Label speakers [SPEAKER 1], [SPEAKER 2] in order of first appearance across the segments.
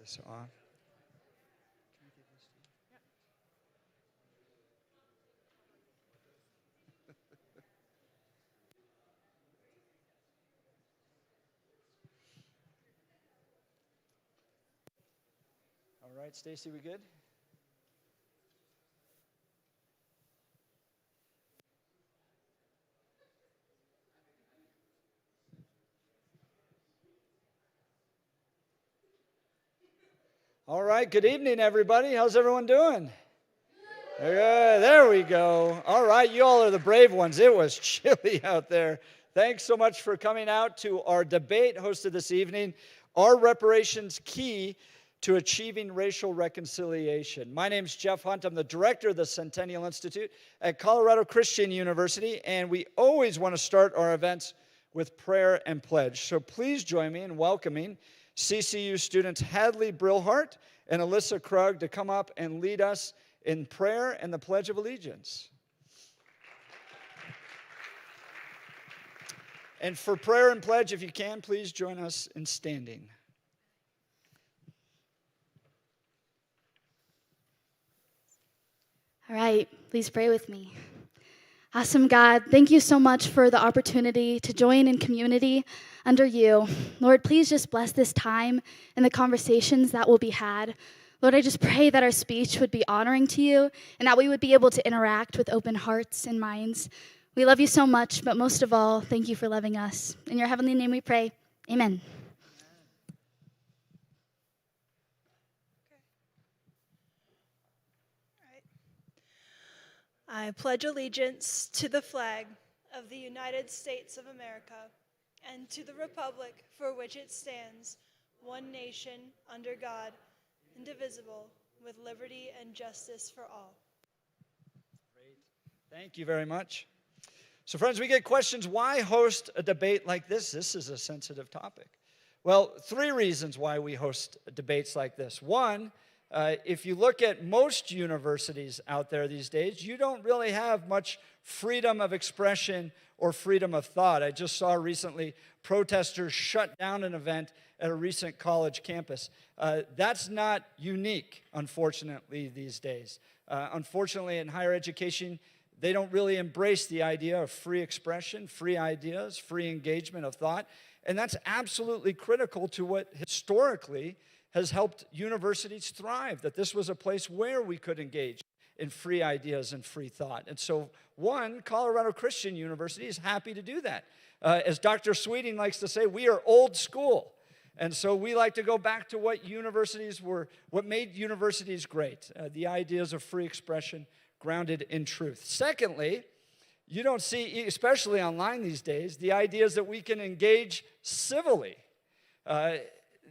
[SPEAKER 1] this off. All right, Stacy, we good? All right, good evening, everybody. How's everyone doing? There we go. All right, you all are the brave ones. It was chilly out there. Thanks so much for coming out to our debate hosted this evening, Are Reparations Key to Achieving Racial Reconciliation? My name's Jeff Hunt. I'm the director of the Centennial Institute at Colorado Christian University, and we always want to start our events with prayer and pledge. So please join me in welcoming CCU students Hadley Brillhart and Alyssa Krug to come up and lead us in prayer and the Pledge of Allegiance. And for prayer and pledge, if you can, please join us in standing.
[SPEAKER 2] All right, please pray with me. Awesome God, thank you so much for the opportunity to join in community under you. Lord, please just bless this time and the conversations that will be had. Lord, I just pray that our speech would be honoring to you and that we would be able to interact with open hearts and minds. We love you so much, but most of all, thank you for loving us. In your heavenly name we pray, amen.
[SPEAKER 3] I pledge allegiance to the flag of the United States of America and to the republic for which it stands, one nation, under God, indivisible, with liberty and justice for all.
[SPEAKER 1] Great. Thank you very much. So friends, we get questions, why host a debate like this? This is a sensitive topic. Well, 3 reasons why we host debates like this. One, if you look at most universities out there these days, you don't really have much freedom of expression or freedom of thought. I just saw recently protesters shut down an event at a recent college campus. That's not unique, unfortunately, these days. Unfortunately, in higher education, they don't really embrace the idea of free expression, free ideas, free engagement of thought. And that's absolutely critical to what historically has helped universities thrive, that this was a place where we could engage in free ideas and free thought. And so, Colorado Christian University is happy to do that. As Dr. Sweeting likes to say, we are old school. And so we like to go back to what made universities great, the ideas of free expression grounded in truth. Secondly, you don't see, especially online these days, the ideas that we can engage civilly.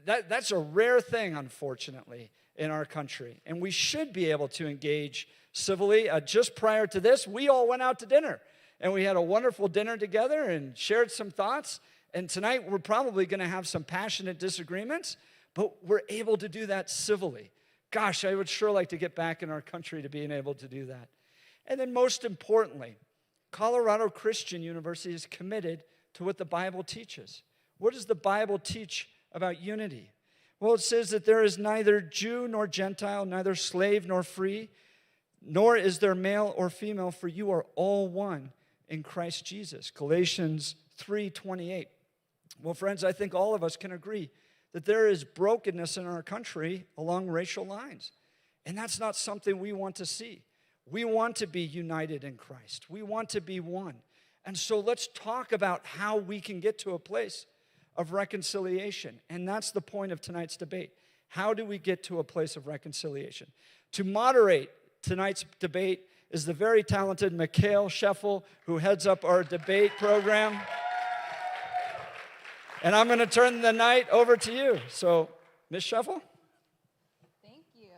[SPEAKER 1] That's a rare thing, unfortunately, in our country. And we should be able to engage civilly. Just prior to this, we all went out to dinner. And we had a wonderful dinner together and shared some thoughts. And tonight, we're probably going to have some passionate disagreements. But we're able to do that civilly. Gosh, I would sure like to get back in our country to being able to do that. And then most importantly, Colorado Christian University is committed to what the Bible teaches. What does the Bible teach about unity? Well, it says that there is neither Jew nor Gentile, neither slave nor free, nor is there male or female, for you are all one in Christ Jesus. Galatians 3:28. Well, friends, I think all of us can agree that there is brokenness in our country along racial lines. And that's not something we want to see. We want to be united in Christ. We want to be one. And so let's talk about how we can get to a place of reconciliation. And that's the point of tonight's debate. How do we get to a place of reconciliation? To moderate tonight's debate is the very talented Mikhail Scheffel, who heads up our debate program. And I'm going to turn the night over to you. So, Ms. Scheffel?
[SPEAKER 4] Thank you.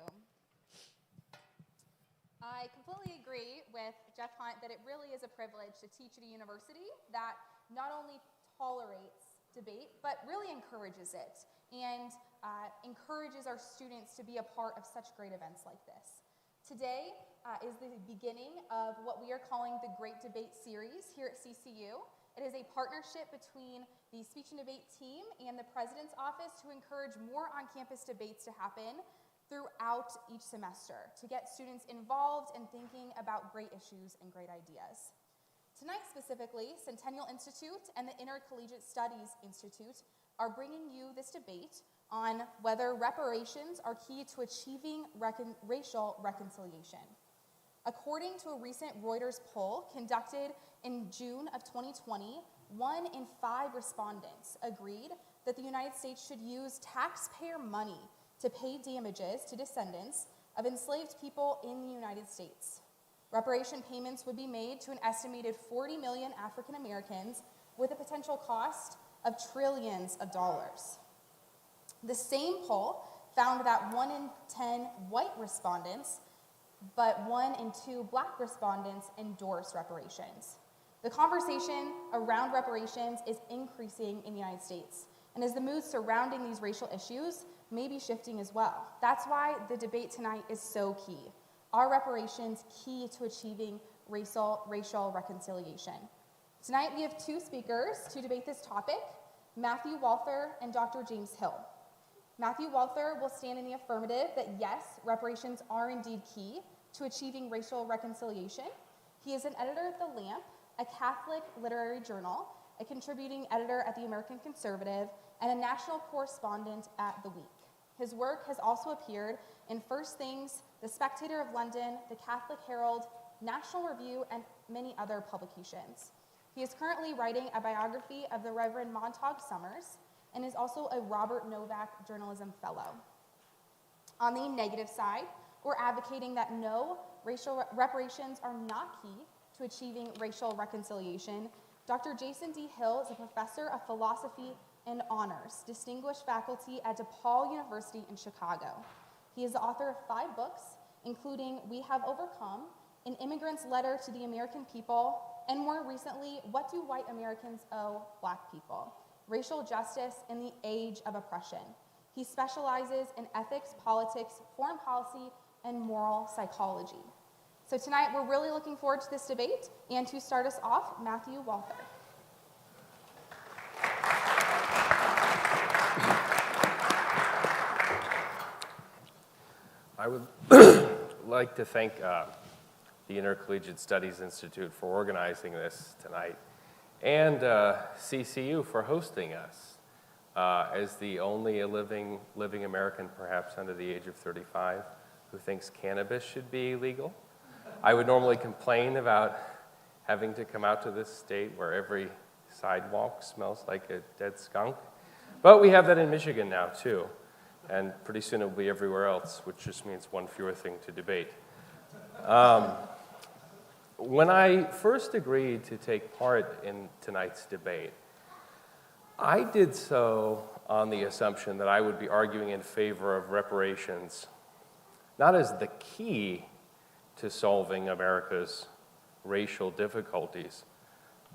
[SPEAKER 4] I completely agree with Jeff Hunt that it really is a privilege to teach at a university that not only tolerates debate, but really encourages it and encourages our students to be a part of such great events like this. Today is the beginning of what we are calling the Great Debate Series here at CCU, It is a partnership between the speech and debate team and the president's office to encourage more on-campus debates to happen throughout each semester, to get students involved and thinking about great issues and great ideas. Tonight specifically, Centennial Institute and the Intercollegiate Studies Institute are bringing you this debate on whether reparations are key to achieving racial reconciliation. According to a recent Reuters poll conducted in June of 2020, 1 in 5 respondents agreed that the United States should use taxpayer money to pay damages to descendants of enslaved people in the United States. Reparation payments would be made to an estimated 40 million African Americans with a potential cost of trillions of dollars. The same poll found that 1 in 10 white respondents, but 1 in 2 black respondents endorsed reparations. The conversation around reparations is increasing in the United States, and as the mood surrounding these racial issues may be shifting as well. That's why the debate tonight is so key. Are reparations key to achieving racial reconciliation? Tonight we have 2 speakers to debate this topic, Matthew Walther and Dr. James Hill. Matthew Walther will stand in the affirmative that yes, reparations are indeed key to achieving racial reconciliation. He is an editor at The Lamp, a Catholic literary journal, a contributing editor at The American Conservative, and a national correspondent at The Week. His work has also appeared in First Things, The Spectator of London, The Catholic Herald, National Review, and many other publications. He is currently writing a biography of the Reverend Montague Summers and is also a Robert Novak Journalism Fellow. On the negative side, we're advocating that no, racial reparations are not key to achieving racial reconciliation. Dr. Jason D. Hill is a professor of philosophy and honors, distinguished faculty at DePaul University in Chicago. He is the author of 5 books, including We Have Overcome, An Immigrant's Letter to the American People, and more recently, What Do White Americans Owe Black People? Racial Justice in the Age of Oppression. He specializes in ethics, politics, foreign policy, and moral psychology. So tonight, we're really looking forward to this debate, and to start us off, Matthew Walther.
[SPEAKER 5] I would like to thank the Intercollegiate Studies Institute for organizing this tonight, and CCU for hosting us as the only living American, perhaps under the age of 35, who thinks cannabis should be legal. I would normally complain about having to come out to this state where every sidewalk smells like a dead skunk, but we have that in Michigan now too. And pretty soon it will be everywhere else, which just means one fewer thing to debate. When I first agreed to take part in tonight's debate, I did so on the assumption that I would be arguing in favor of reparations, not as the key to solving America's racial difficulties,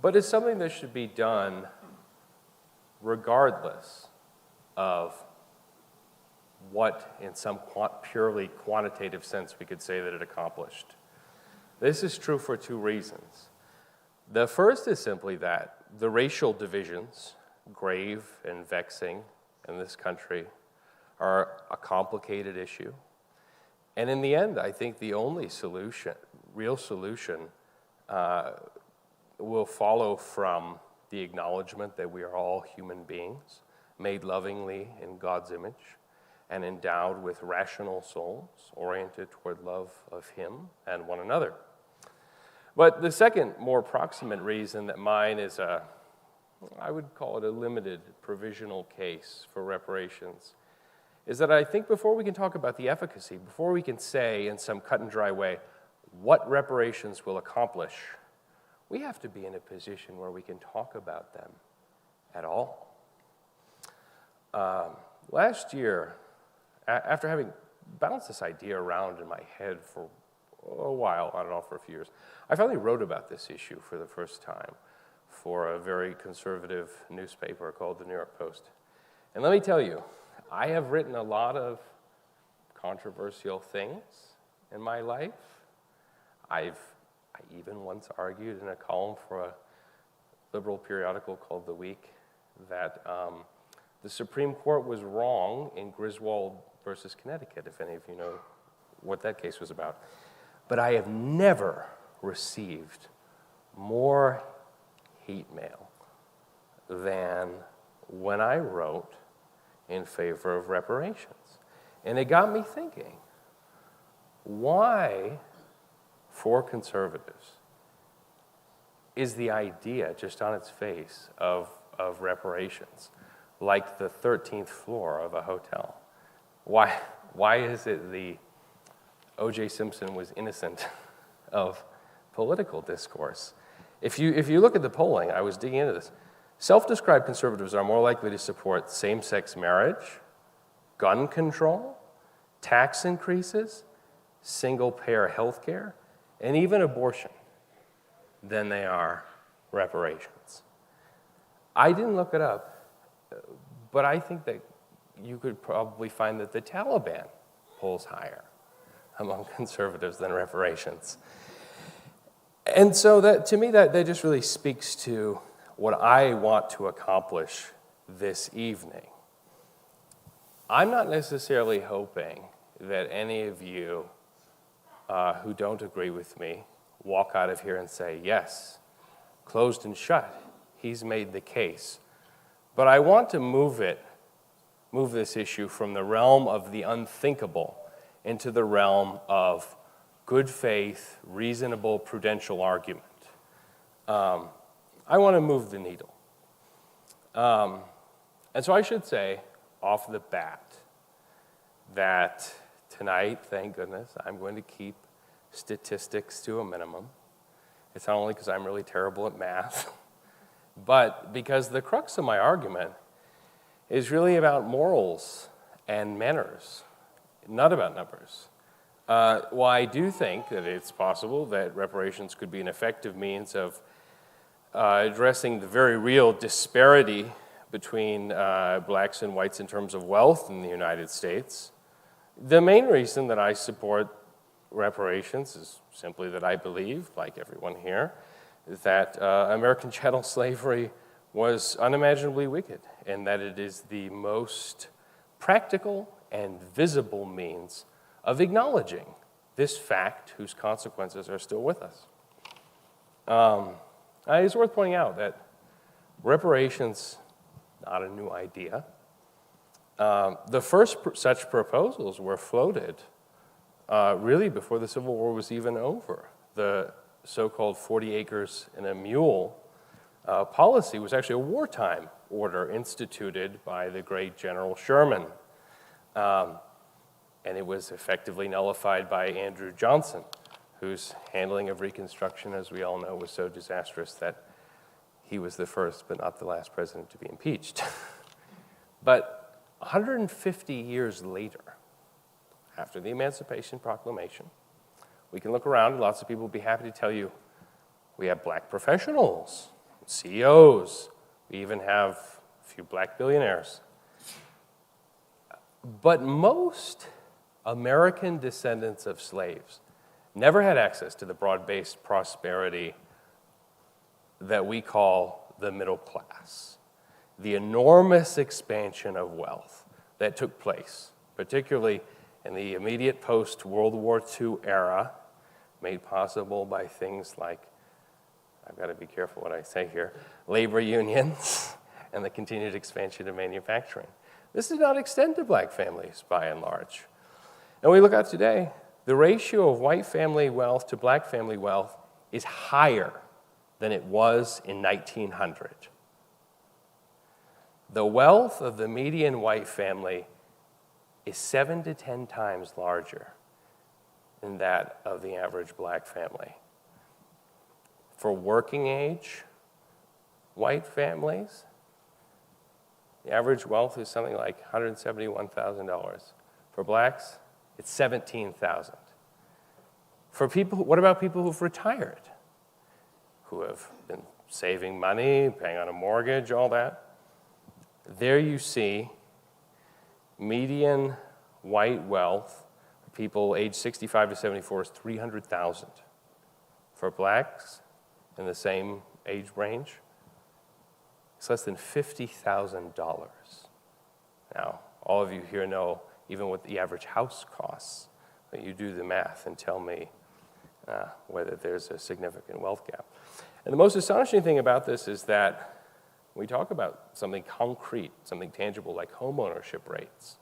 [SPEAKER 5] but as something that should be done regardless of what, in some purely quantitative sense, we could say that it accomplished. This is true for 2 reasons. The first is simply that the racial divisions, grave and vexing in this country, are a complicated issue. And in the end, I think the only solution, real solution, will follow from the acknowledgement that we are all human beings, made lovingly in God's image, and endowed with rational souls, oriented toward love of Him and one another. But the second, more proximate reason that mine is I would call it a limited provisional case for reparations, is that I think before we can talk about the efficacy, before we can say in some cut and dry way what reparations will accomplish, we have to be in a position where we can talk about them at all. Last year, after having bounced this idea around in my head for a while, on and off for a few years, I finally wrote about this issue for the first time for a very conservative newspaper called the New York Post. And let me tell you, I have written a lot of controversial things in my life. I even once argued in a column for liberal periodical called The Week that the Supreme Court was wrong in Griswold versus Connecticut, if any of you know what that case was about. But I have never received more hate mail than when I wrote in favor of reparations. And it got me thinking, why, for conservatives, is the idea, just on its face, of reparations like the 13th floor of a hotel? Why is it the O.J. Simpson was innocent of political discourse? If you look at the polling, I was digging into this, self-described conservatives are more likely to support same-sex marriage, gun control, tax increases, single-payer health care, and even abortion than they are reparations. I didn't look it up, but I think that you could probably find that the Taliban polls higher among conservatives than reparations. And so that, to me, that just really speaks to what I want to accomplish this evening. I'm not necessarily hoping that any of you who don't agree with me walk out of here and say, yes, closed and shut, he's made the case. But I want to move this issue from the realm of the unthinkable into the realm of good faith, reasonable, prudential argument. I want to move the needle. And so I should say, off the bat, that tonight, thank goodness, I'm going to keep statistics to a minimum. It's not only because I'm really terrible at math, but because the crux of my argument is really about morals and manners, not about numbers. While I do think that it's possible that reparations could be an effective means of addressing the very real disparity between blacks and whites in terms of wealth in the United States, the main reason that I support reparations is simply that I believe, like everyone here, that American chattel slavery was unimaginably wicked, and that it is the most practical and visible means of acknowledging this fact whose consequences are still with us. It's worth pointing out that reparations, not a new idea. The first such proposals were floated really before the Civil War was even over. The so-called 40 acres and a mule policy was actually a wartime order instituted by the great General Sherman. And it was effectively nullified by Andrew Johnson, whose handling of Reconstruction, as we all know, was so disastrous that he was the first but not the last president to be impeached. But 150 years later, after the Emancipation Proclamation, we can look around and lots of people will be happy to tell you we have black professionals, CEOs, we even have a few black billionaires. But most American descendants of slaves never had access to the broad-based prosperity that we call the middle class, the enormous expansion of wealth that took place, particularly in the immediate post-World War II era, made possible by things like, I've got to be careful what I say here, labor unions and the continued expansion of manufacturing. This did not extend to black families, by and large. And we look at today, the ratio of white family wealth to black family wealth is higher than it was in 1900. The wealth of the median white family is 7 to 10 times larger than that of the average black family. For working age white families, the average wealth is something like $171,000. For blacks, it's $17,000. For people, what about people who've retired, who have been saving money, paying on a mortgage, all that? There you see median white wealth for people aged 65 to 74 is $300,000. For blacks in the same age range, It's less than $50,000. Now, all of you here know even what the average house costs. But you do the math and tell me whether there's a significant wealth gap. And the most astonishing thing about this is that we talk about something concrete, something tangible like home ownership rates.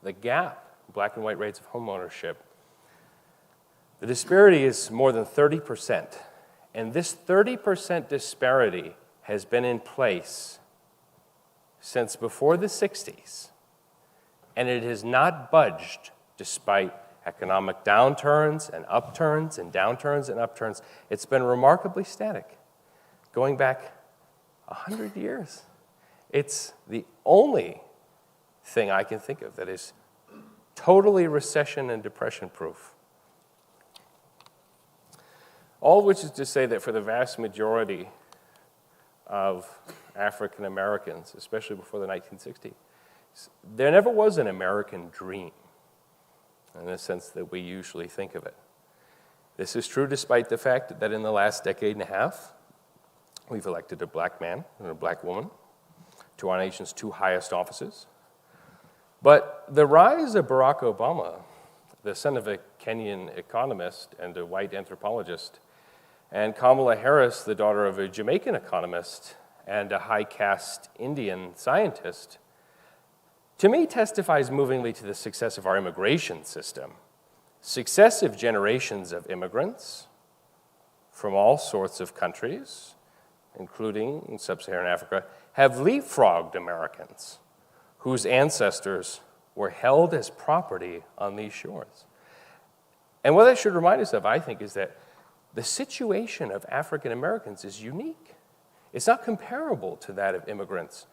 [SPEAKER 5] The gap, black and white rates of home ownership, the disparity is more than 30%. And this 30% disparity has been in place since before the 60s. And it has not budged despite economic downturns and upturns and downturns and upturns. It's been remarkably static, going back 100 years. It's the only thing I can think of that is totally recession and depression proof. All of which is to say that for the vast majority of African Americans, especially before the 1960s, there never was an American dream in the sense that we usually think of it. This is true despite the fact that in the last decade and a half, we've elected a black man and a black woman to our nation's two highest offices. But the rise of Barack Obama, the son of a Kenyan economist and a white anthropologist, and Kamala Harris, the daughter of a Jamaican economist and a high-caste Indian scientist, to me testifies movingly to the success of our immigration system. Successive generations of immigrants from all sorts of countries, including sub-Saharan Africa, have leapfrogged Americans whose ancestors were held as property on these shores. And what that should remind us of, I think, is that the situation of African Americans is unique. It's not comparable to that of immigrants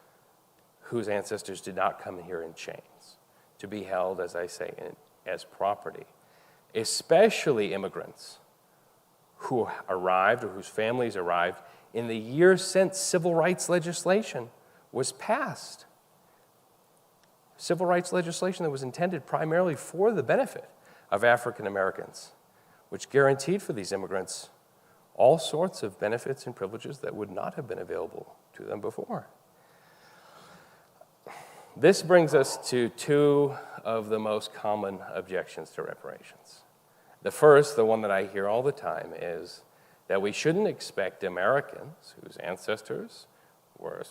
[SPEAKER 5] whose ancestors did not come here in chains, to be held, as I say, as property. Especially immigrants who arrived or whose families arrived in the years since civil rights legislation was passed. Civil rights legislation that was intended primarily for the benefit of African Americans, which guaranteed for these immigrants all sorts of benefits and privileges that would not have been available to them before. This brings us to two of the most common objections to reparations. The first, the one that I hear all the time, is that we shouldn't expect Americans whose ancestors were,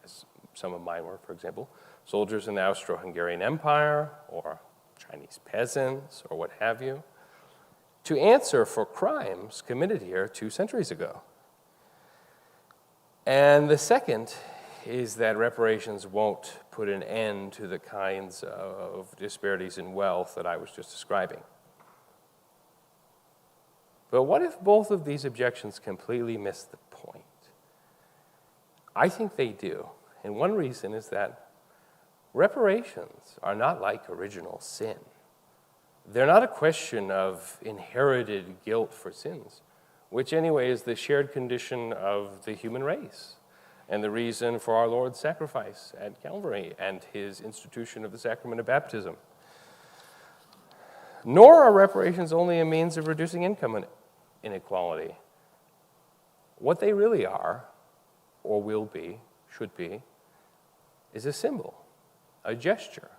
[SPEAKER 5] as some of mine were, for example, soldiers in the Austro-Hungarian Empire or Chinese peasants or what have you, to answer for crimes committed here 2 centuries ago. And the second is that reparations won't put an end to the kinds of disparities in wealth that I was just describing. But what if both of these objections completely miss the point? I think they do. And one reason is that reparations are not like original sin. They're not a question of inherited guilt for sins, which anyway is the shared condition of the human race and the reason for our Lord's sacrifice at Calvary and his institution of the sacrament of baptism. Nor are reparations only a means of reducing income inequality. What they really are, or will be, should be, is a symbol, a gesture,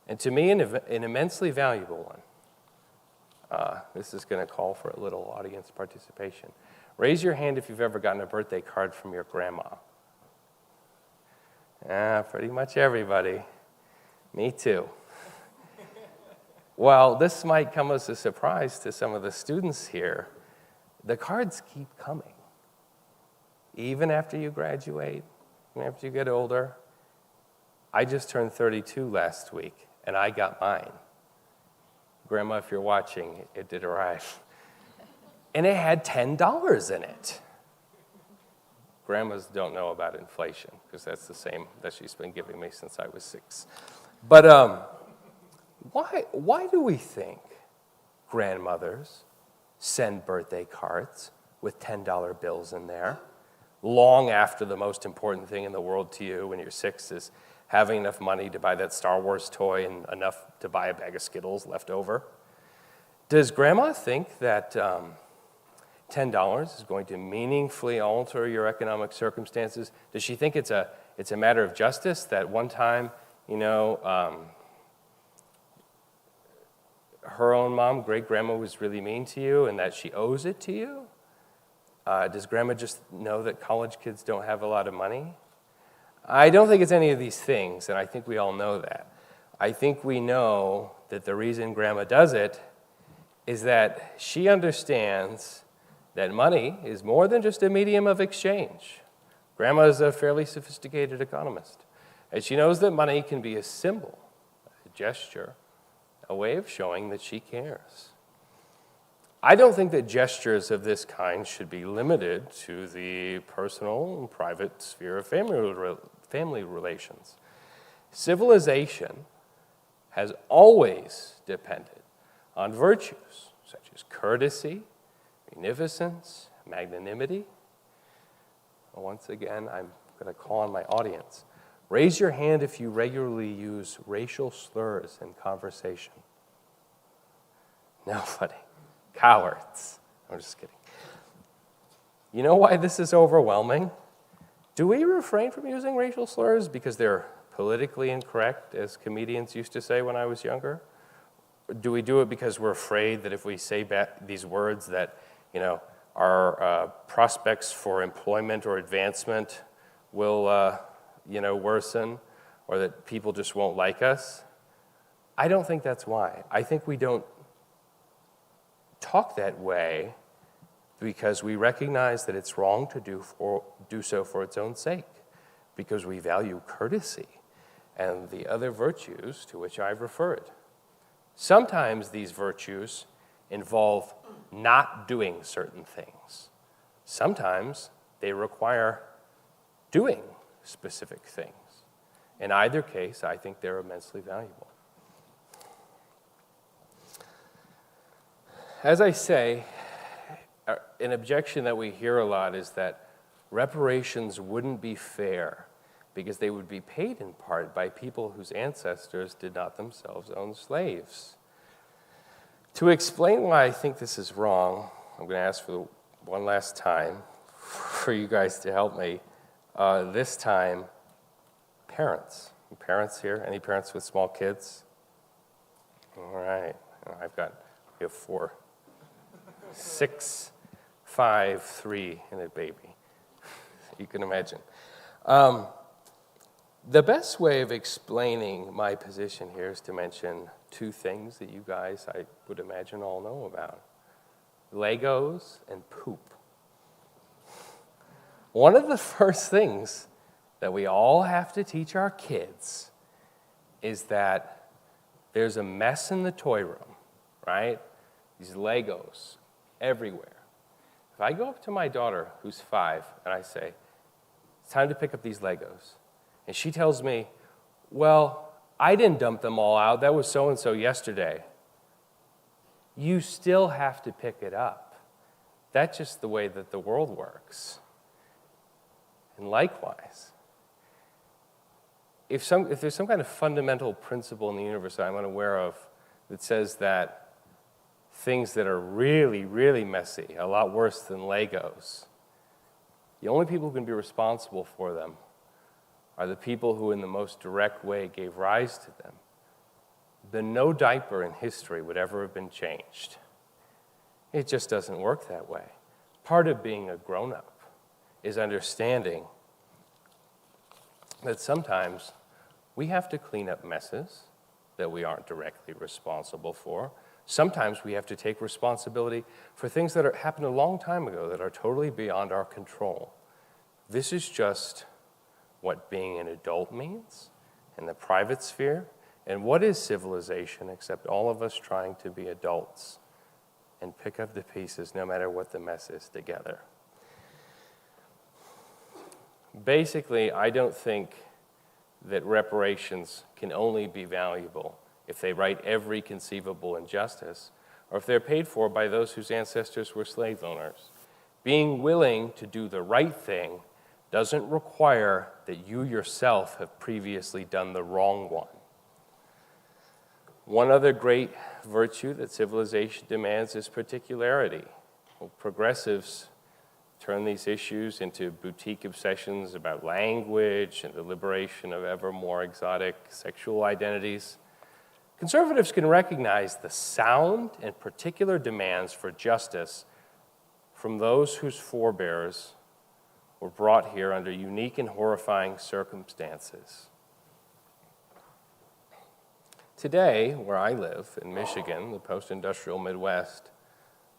[SPEAKER 5] and to me, an immensely valuable one. This is going to call for a little audience participation. Raise your hand if you've ever gotten a birthday card from your grandma. Pretty much everybody. Me too. Well, this might come as a surprise to some of the students here. The cards keep coming. Even after you graduate, even after you get older. I just turned 32 last week, and I got mine. Grandma, if you're watching, it did arrive. And it had $10 in it. Grandmas don't know about inflation, because that's the same that she's been giving me since I was 6. But why do we think grandmothers send birthday cards with $10 bills in there long after the most important thing in the world to you when you're 6 is having enough money to buy that Star Wars toy and enough to buy a bag of Skittles left over? Does Grandma think that $10 $10 is going to meaningfully alter your economic circumstances? Does she think it's a matter of justice that one time, her own mom, great-grandma, was really mean to you and that she owes it to you? Does grandma just know that college kids don't have a lot of money? I don't think it's any of these things, and I think we all know that. I think we know that the reason grandma does it is that she understands that money is more than just a medium of exchange. Grandma is a fairly sophisticated economist, and she knows that money can be a symbol, a gesture, a way of showing that she cares. I don't think that gestures of this kind should be limited to the personal and private sphere of family relations. Civilization has always depended on virtues such as courtesy, munificence, magnanimity. Once again, I'm going to call on my audience. Raise your hand if you regularly use racial slurs in conversation. Nobody. Cowards. I'm just kidding. You know why this is overwhelming? Do we refrain from using racial slurs because they're politically incorrect, as comedians used to say when I was younger? Or do we do it because we're afraid that if we say these words that, our prospects for employment or advancement will, worsen, or that people just won't like us? I don't think that's why. I think we don't talk that way because we recognize that it's wrong to do so for its own sake, because we value courtesy and the other virtues to which I've referred. Sometimes these virtues involve not doing certain things. Sometimes they require doing specific things. In either case, I think they're immensely valuable. As I say, an objection that we hear a lot is that reparations wouldn't be fair because they would be paid in part by people whose ancestors did not themselves own slaves. To explain why I think this is wrong, I'm going to ask for one last time for you guys to help me. This time, parents. Parents here? Any parents with small kids? All right. We have 4. 6, 5, 3, and a baby. You can imagine. The best way of explaining my position here is to mention 2 things that you guys, I would imagine, all know about. Legos and poop. One of the first things that we all have to teach our kids is that there's a mess in the toy room, right? These Legos everywhere. If I go up to my daughter, who's 5, and I say, it's time to pick up these Legos, and she tells me, well, I didn't dump them all out. That was so-and-so yesterday. You still have to pick it up. That's just the way that the world works. And likewise, if there's some kind of fundamental principle in the universe that I'm unaware of that says that things that are really, really messy, a lot worse than Legos, the only people who can be responsible for them are the people who in the most direct way gave rise to them, then no diaper in history would ever have been changed. It just doesn't work that way. Part of being a grown-up is understanding that sometimes we have to clean up messes that we aren't directly responsible for. Sometimes we have to take responsibility for things that happened a long time ago that are totally beyond our control. This is just what being an adult means in the private sphere. And what is civilization except all of us trying to be adults and pick up the pieces no matter what the mess is together? Basically, I don't think that reparations can only be valuable if they right every conceivable injustice, or if they're paid for by those whose ancestors were slave owners. Being willing to do the right thing doesn't require that you yourself have previously done the wrong one. One other great virtue that civilization demands is particularity. progressives turn these issues into boutique obsessions about language and the liberation of ever more exotic sexual identities, conservatives can recognize the sound and particular demands for justice from those whose forebears were brought here under unique and horrifying circumstances. Today, where I live, in Michigan, the post-industrial Midwest,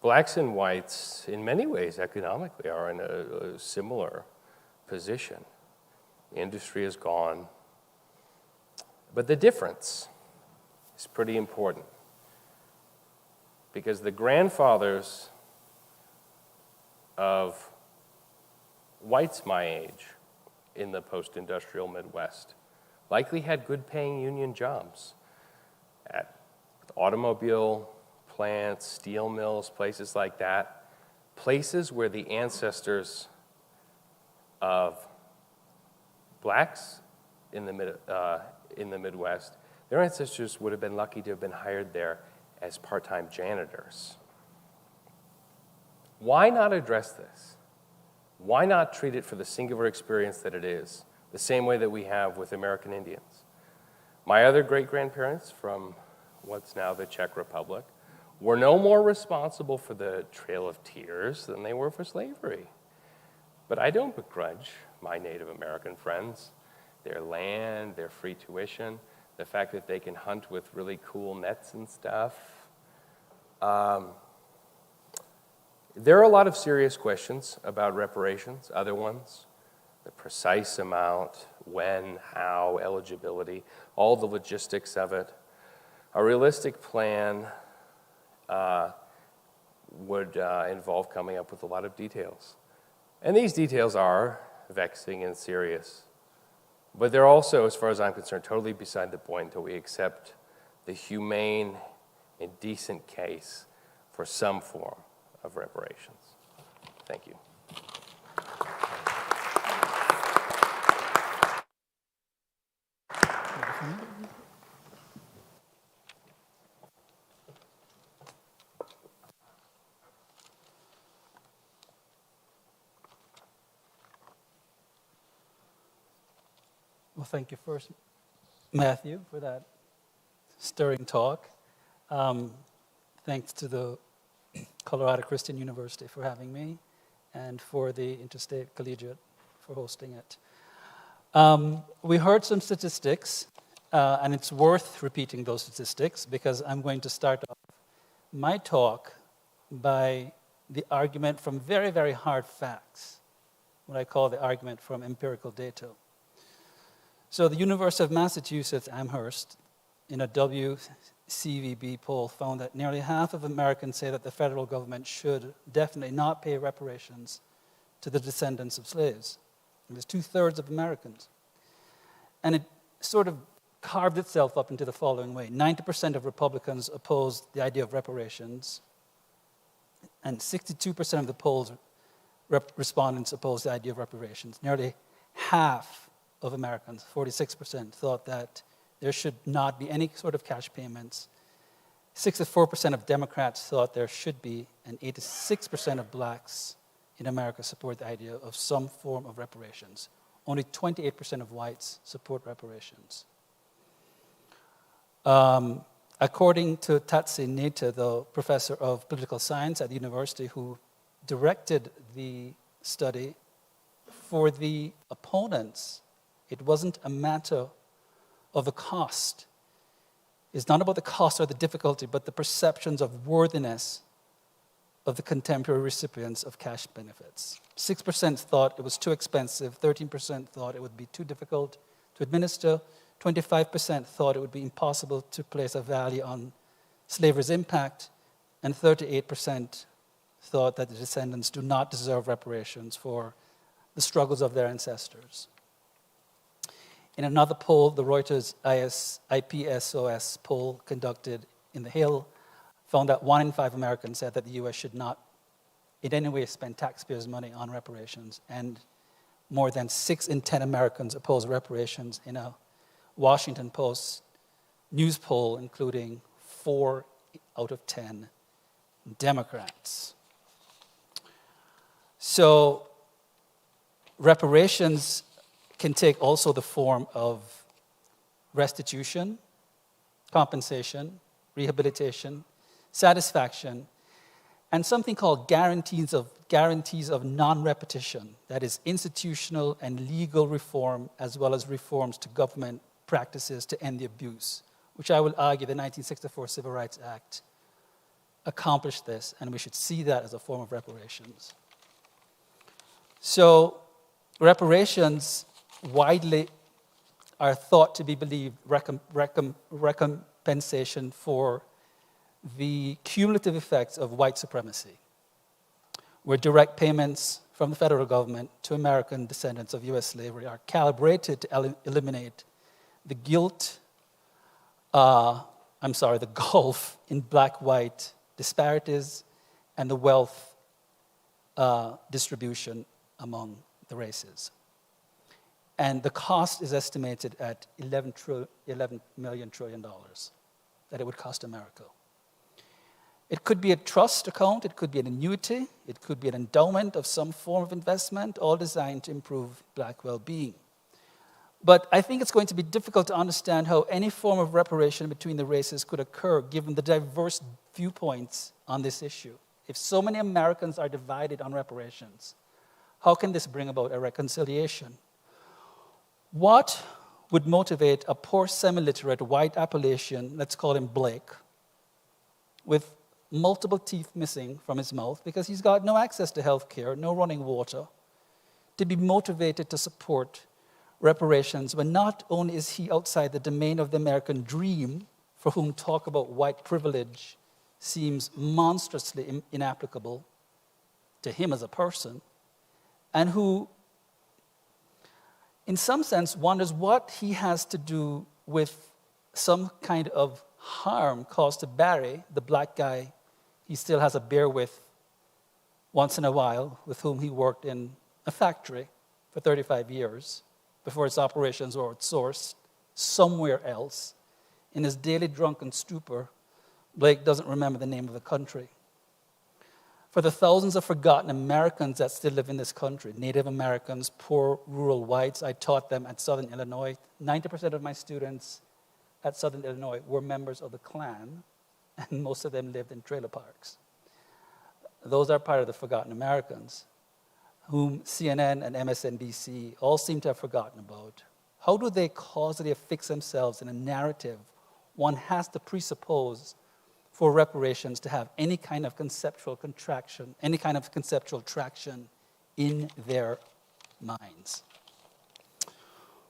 [SPEAKER 5] blacks and whites, in many ways economically, are in a similar position. The industry is gone. But the difference is pretty important, because the grandfathers of whites my age in the post-industrial Midwest likely had good-paying union jobs at automobile plants, steel mills, places like that, places where the ancestors of blacks in the Midwest, their ancestors would have been lucky to have been hired there as part-time janitors. Why not address this? Why not treat it for the singular experience that it is, the same way that we have with American Indians? My other great-grandparents from what's now the Czech Republic were no more responsible for the Trail of Tears than they were for slavery. But I don't begrudge my Native American friends their land, their free tuition, the fact that they can hunt with really cool nets and stuff. There are a lot of serious questions about reparations, other ones, the precise amount, when, how, eligibility, all the logistics of it. A realistic plan would involve coming up with a lot of details. And these details are vexing and serious. But they're also, as far as I'm concerned, totally beside the point until we accept the humane and decent case for some form of reparations. Thank you.
[SPEAKER 6] Well, thank you first, Matthew, for that stirring talk. Thanks to the Colorado Christian University for having me, and for the Interstate Collegiate for hosting it. We heard some statistics, and it's worth repeating those statistics, because I'm going to start off my talk by the argument from very, very hard facts, what I call the argument from empirical data. So the University of Massachusetts Amherst, in a WCVB poll, found that nearly half of Americans say that the federal government should definitely not pay reparations to the descendants of slaves. It was 2/3 of Americans. And it sort of carved itself up into the following way. 90% of Republicans opposed the idea of reparations, and 62% of the poll's respondents opposed the idea of reparations. Nearly half of Americans, 46%, thought that there should not be any sort of cash payments. 64% of Democrats thought there should be, and 86% of blacks in America support the idea of some form of reparations. Only 28% of whites support reparations. According to Tatsi Neta, the professor of political science at the university who directed the study, for the opponents, it wasn't a matter of the cost. It's not about the cost or the difficulty, but the perceptions of worthiness of the contemporary recipients of cash benefits. 6% thought it was too expensive, 13% thought it would be too difficult to administer, 25% thought it would be impossible to place a value on slavery's impact, and 38% thought that the descendants do not deserve reparations for the struggles of their ancestors. In another poll, the Reuters IPSOS poll conducted in the Hill found that 1 in 5 Americans said that the U.S. should not in any way spend taxpayers' money on reparations, and more than 6 in 10 Americans oppose reparations in a Washington Post news poll, including 4 out of 10 Democrats. So reparations can take also the form of restitution, compensation, rehabilitation, satisfaction, and something called guarantees of non-repetition, that is institutional and legal reform, as well as reforms to government practices to end the abuse, which I will argue the 1964 Civil Rights Act accomplished this, and we should see that as a form of reparations. So reparations widely are thought to be believed recompensation for the cumulative effects of white supremacy, where direct payments from the federal government to American descendants of U.S. slavery are calibrated to eliminate the the gulf in black-white disparities and the wealth distribution among the races. And the cost is estimated at $11 million trillion that it would cost America. It could be a trust account, it could be an annuity, it could be an endowment of some form of investment, all designed to improve black well-being. But I think it's going to be difficult to understand how any form of reparation between the races could occur given the diverse viewpoints on this issue. If so many Americans are divided on reparations, how can this bring about a reconciliation? What would motivate a poor semi-literate white Appalachian, let's call him Blake, with multiple teeth missing from his mouth because he's got no access to health care, no running water, to be motivated to support reparations when not only is he outside the domain of the American dream, for whom talk about white privilege seems monstrously inapplicable to him as a person, and who, in some sense, wonders what he has to do with some kind of harm caused to Barry, the black guy he still has a beer with once in a while, with whom he worked in a factory for 35 years before its operations were outsourced somewhere else. In his daily drunken stupor, Blake doesn't remember the name of the country. For the thousands of forgotten Americans that still live in this country, Native Americans, poor rural whites, I taught them at Southern Illinois. 90% of my students at Southern Illinois were members of the Klan, and most of them lived in trailer parks. Those are part of the forgotten Americans, whom CNN and MSNBC all seem to have forgotten about. How do they causally affix themselves in a narrative one has to presuppose for reparations to have any kind of conceptual contraction, any kind of conceptual traction in their minds?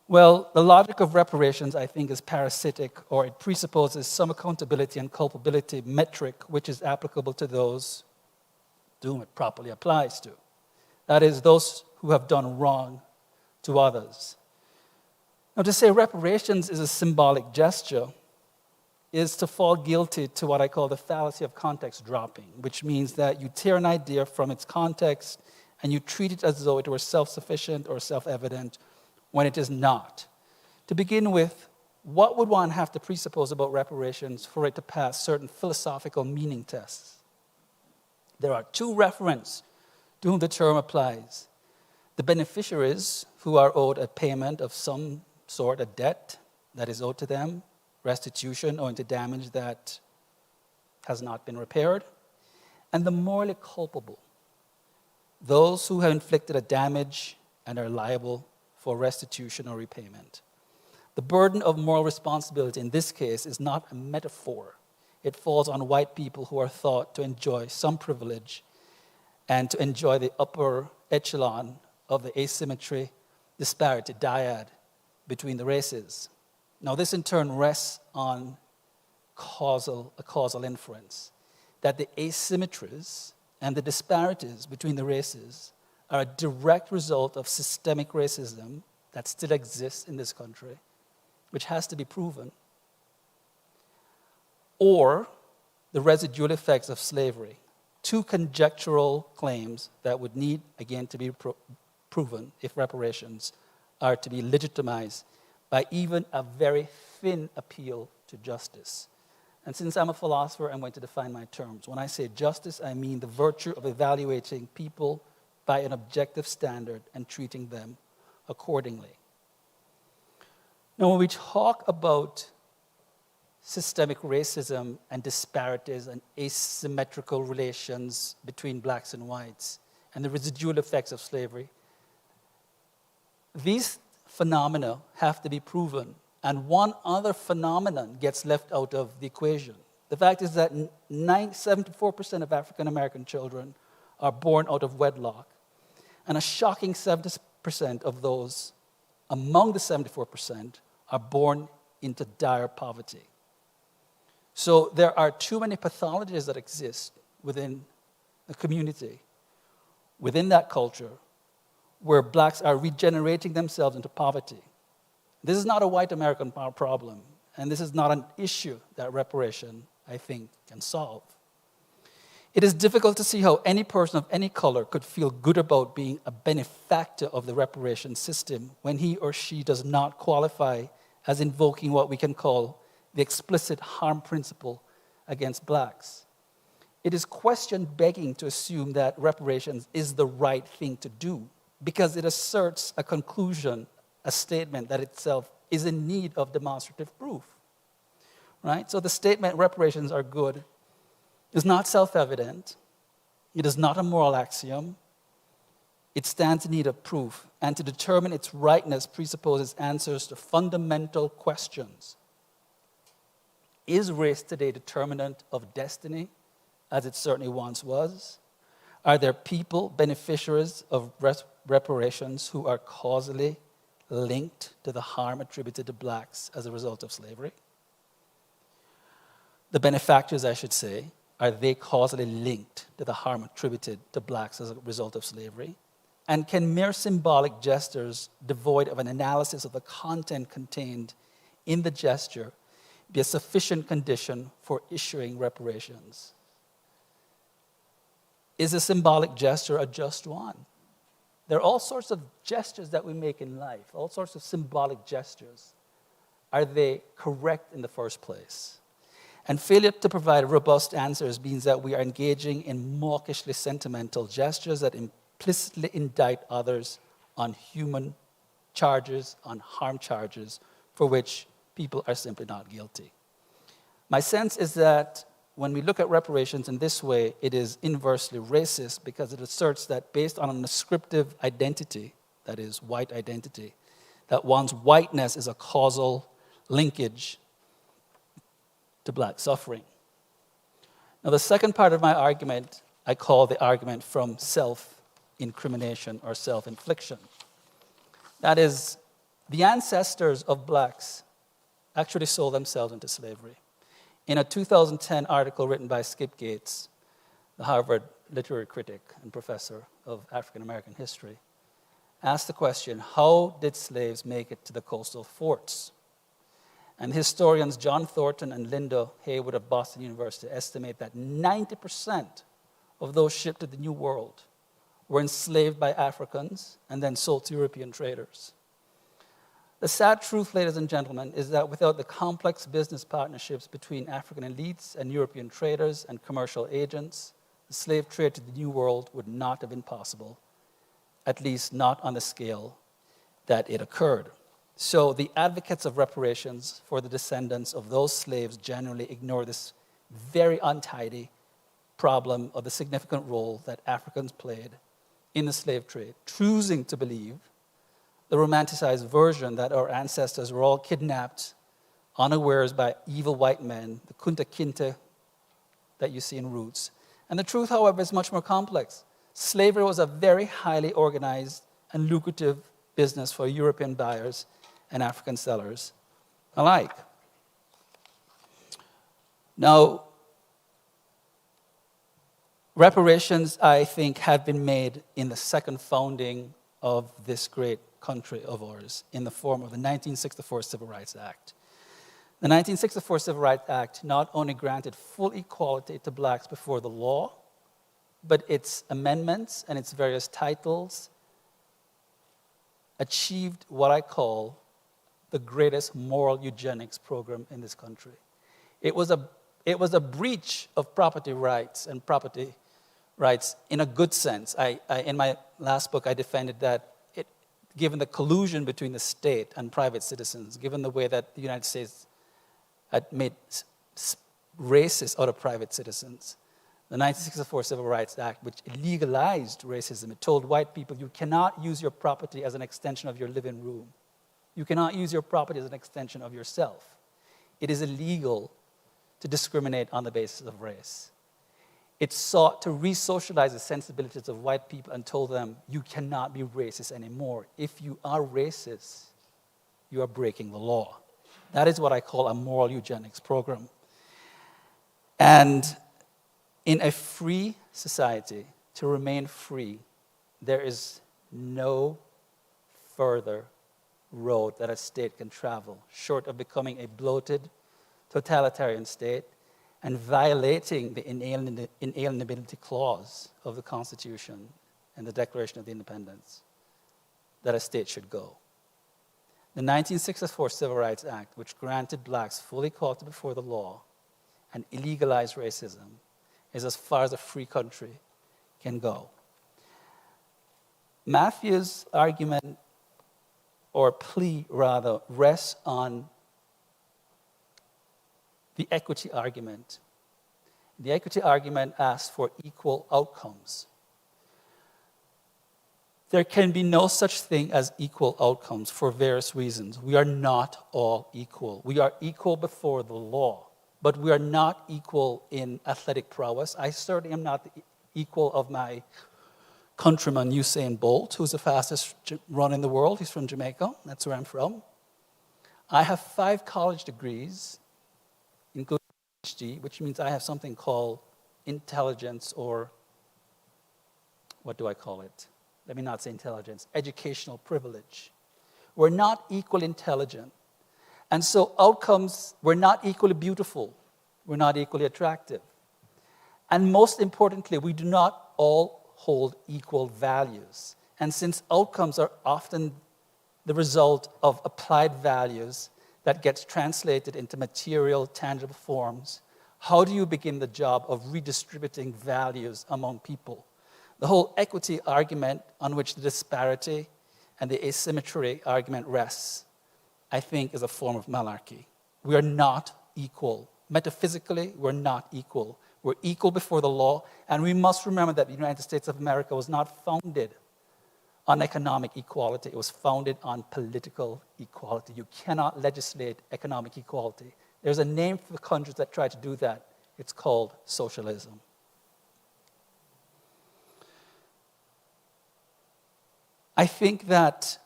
[SPEAKER 6] Well, the logic of reparations, I think, is parasitic, or it presupposes some accountability and culpability metric which is applicable to those to whom it properly applies to. That is, those who have done wrong to others. Now, to say reparations is a symbolic gesture is to fall guilty to what I call the fallacy of context dropping, which means that you tear an idea from its context and you treat it as though it were self-sufficient or self-evident when it is not. To begin with, what would one have to presuppose about reparations for it to pass certain philosophical meaning tests? There are two referents to whom the term applies. The beneficiaries who are owed a payment of some sort, a debt that is owed to them, restitution owing to damage that has not been repaired, and the morally culpable, those who have inflicted a damage and are liable for restitution or repayment. The burden of moral responsibility in this case is not a metaphor. It falls on white people who are thought to enjoy some privilege and to enjoy the upper echelon of the asymmetry, disparity, dyad between the races. Now, this in turn rests on a causal inference, that the asymmetries and the disparities between the races are a direct result of systemic racism that still exists in this country, which has to be proven, or the residual effects of slavery. Two conjectural claims that would need, again, to be proven if reparations are to be legitimized by even a very thin appeal to justice. And since I'm a philosopher, I'm going to define my terms. When I say justice, I mean the virtue of evaluating people by an objective standard and treating them accordingly. Now, when we talk about systemic racism and disparities and asymmetrical relations between blacks and whites and the residual effects of slavery, these phenomena have to be proven, and one other phenomenon gets left out of the equation. The fact is that 74% of African American children are born out of wedlock, and a shocking 70% of those among the 74% are born into dire poverty. So there are too many pathologies that exist within the community, within that culture, where blacks are regenerating themselves into poverty. This is not a white American problem, and this is not an issue that reparation, I think, can solve. It is difficult to see how any person of any color could feel good about being a benefactor of the reparation system when he or she does not qualify as invoking what we can call the explicit harm principle against blacks. It is question-begging to assume that reparations is the right thing to do because it asserts a conclusion, a statement that itself is in need of demonstrative proof. Right? So the statement reparations are good is not self-evident. It is not a moral axiom. It stands in need of proof, and to determine its rightness presupposes answers to fundamental questions. Is race today determinant of destiny, as it certainly once was? Are there people, beneficiaries of reparations, who are causally linked to the harm attributed to blacks as a result of slavery? The benefactors, I should say, are they causally linked to the harm attributed to blacks as a result of slavery? And can mere symbolic gestures devoid of an analysis of the content contained in the gesture be a sufficient condition for issuing reparations? Is a symbolic gesture a just one? There are all sorts of gestures that we make in life, all sorts of symbolic gestures. Are they correct in the first place? And failure to provide robust answers means that we are engaging in mawkishly sentimental gestures that implicitly indict others on human charges, on harm charges, for which people are simply not guilty. My sense is that when we look at reparations in this way, it is inversely racist because it asserts that based on an ascriptive identity, that is, white identity, that one's whiteness is a causal linkage to black suffering. Now, the second part of my argument, I call the argument from self-incrimination or self-infliction. That is, the ancestors of blacks actually sold themselves into slavery. In a 2010 article written by Skip Gates, the Harvard literary critic and professor of African American history, asked the question, how did slaves make it to the coastal forts? And historians John Thornton and Linda Haywood of Boston University estimate that 90% of those shipped to the New World were enslaved by Africans and then sold to European traders. The sad truth, ladies and gentlemen, is that without the complex business partnerships between African elites and European traders and commercial agents, the slave trade to the New World would not have been possible, at least not on the scale that it occurred. So the advocates of reparations for the descendants of those slaves generally ignore this very untidy problem of the significant role that Africans played in the slave trade, choosing to believe the romanticized version that our ancestors were all kidnapped unawares by evil white men, the Kunta Kinte that you see in Roots. And the truth, however, is much more complex. Slavery was a very highly organized and lucrative business for European buyers and African sellers alike. Now, reparations, I think, have been made in the second founding of this great country of ours in the form of the 1964 Civil Rights Act. The 1964 Civil Rights Act not only granted full equality to blacks before the law, but its amendments and its various titles achieved what I call the greatest moral eugenics program in this country. It was a breach of property rights and property rights in a good sense. In my last book, I defended that given the collusion between the state and private citizens, given the way that the United States had made racists out of private citizens, the 1964 Civil Rights Act, which legalized racism, it told white people, you cannot use your property as an extension of your living room. You cannot use your property as an extension of yourself. It is illegal to discriminate on the basis of race. It sought to re-socialize the sensibilities of white people and told them, you cannot be racist anymore. If you are racist, you are breaking the law. That is what I call a moral eugenics program. And in a free society, to remain free, there is no further road that a state can travel, short of becoming a bloated, totalitarian state and violating the inalienability clause of the Constitution and the Declaration of Independence, that a state should go. The 1964 Civil Rights Act, which granted blacks full equality before the law and illegalized racism, is as far as a free country can go. Matthew's argument, or plea rather, rests on the equity argument. The equity argument asks for equal outcomes. There can be no such thing as equal outcomes for various reasons. We are not all equal. We are equal before the law, but we are not equal in athletic prowess. I certainly am not the equal of my countryman Usain Bolt, who's the fastest runner in the world. He's from Jamaica. That's where I'm from. I have 5 college degrees, including PhD, which means I have something called intelligence, or what do I call it? Let me not say intelligence, educational privilege. We're not equally intelligent. And so outcomes, we're not equally beautiful. We're not equally attractive. And most importantly, we do not all hold equal values. And since outcomes are often the result of applied values that gets translated into material, tangible forms, how do you begin the job of redistributing values among people? The whole equity argument on which the disparity and the asymmetry argument rests, I think, is a form of malarkey. We are not equal. Metaphysically, we're not equal. We're equal before the law, and we must remember that the United States of America was not founded on economic equality. It was founded on political equality. You cannot legislate economic equality. There's a name for the countries that try to do that. It's called socialism. I think that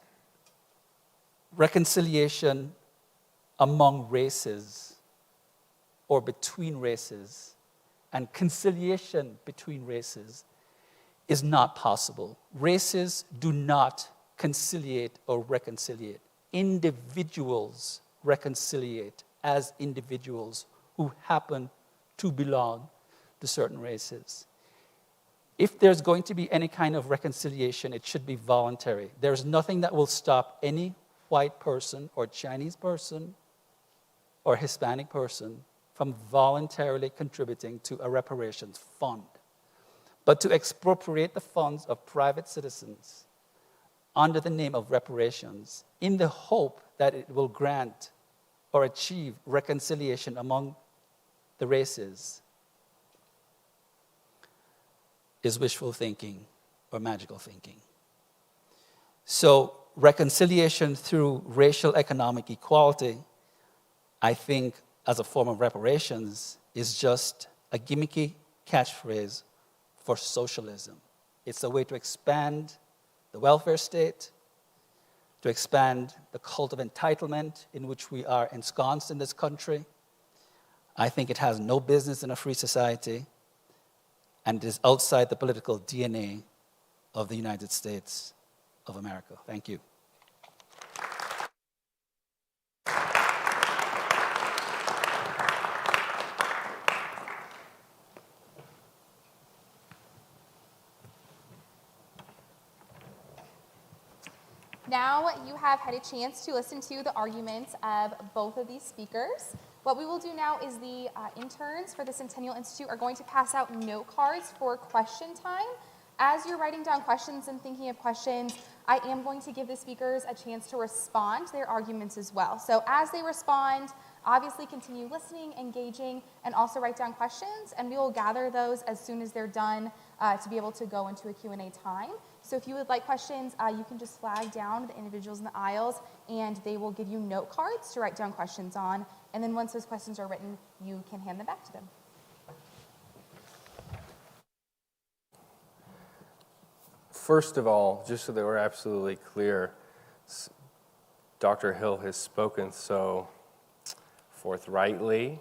[SPEAKER 6] reconciliation among races or between races and conciliation between races is not possible. Races do not conciliate or reconciliate. Individuals reconciliate as individuals who happen to belong to certain races. If there's going to be any kind of reconciliation, it should be voluntary. There's nothing that will stop any white person or Chinese person or Hispanic person from voluntarily contributing to a reparations fund. But to expropriate the funds of private citizens under the name of reparations in the hope that it will grant or achieve reconciliation among the races is wishful thinking or magical thinking. So reconciliation through racial economic equality, I think, as a form of reparations, is just a gimmicky catchphrase for socialism. It's a way to expand the welfare state, to expand the cult of entitlement in which we are ensconced in this country. I think it has no business in a free society, and it is outside the political DNA of the United States of America. Thank you.
[SPEAKER 4] Now, now you have had a chance to listen to the arguments of both of these speakers. What we will do now is the interns for the Centennial Institute are going to pass out note cards for question time. As you're writing down questions and thinking of questions, I am going to give the speakers a chance to respond to their arguments as well. So as they respond, obviously continue listening, engaging, and also write down questions, and we will gather those as soon as they're done to be able to go into a Q&A time. So if you would like questions, you can just flag down the individuals in the aisles, and they will give you note cards to write down questions on, and then once those questions are written, you can hand them back to them.
[SPEAKER 5] First of all, just so that we're absolutely clear, Dr. Hill has spoken so forthrightly.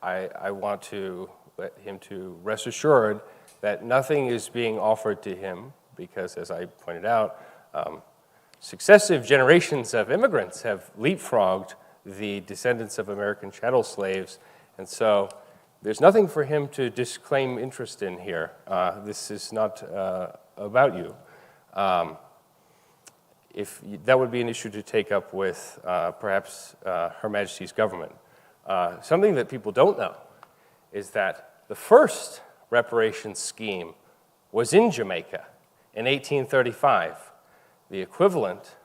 [SPEAKER 5] I want to let him to rest assured that nothing is being offered to him because, as I pointed out, successive generations of immigrants have leapfrogged the descendants of American chattel slaves, and so there's nothing for him to disclaim interest in here. This is not about you. That would be an issue to take up with perhaps Her Majesty's government. Something that people don't know is that the first reparations scheme was in Jamaica in 1835, the equivalent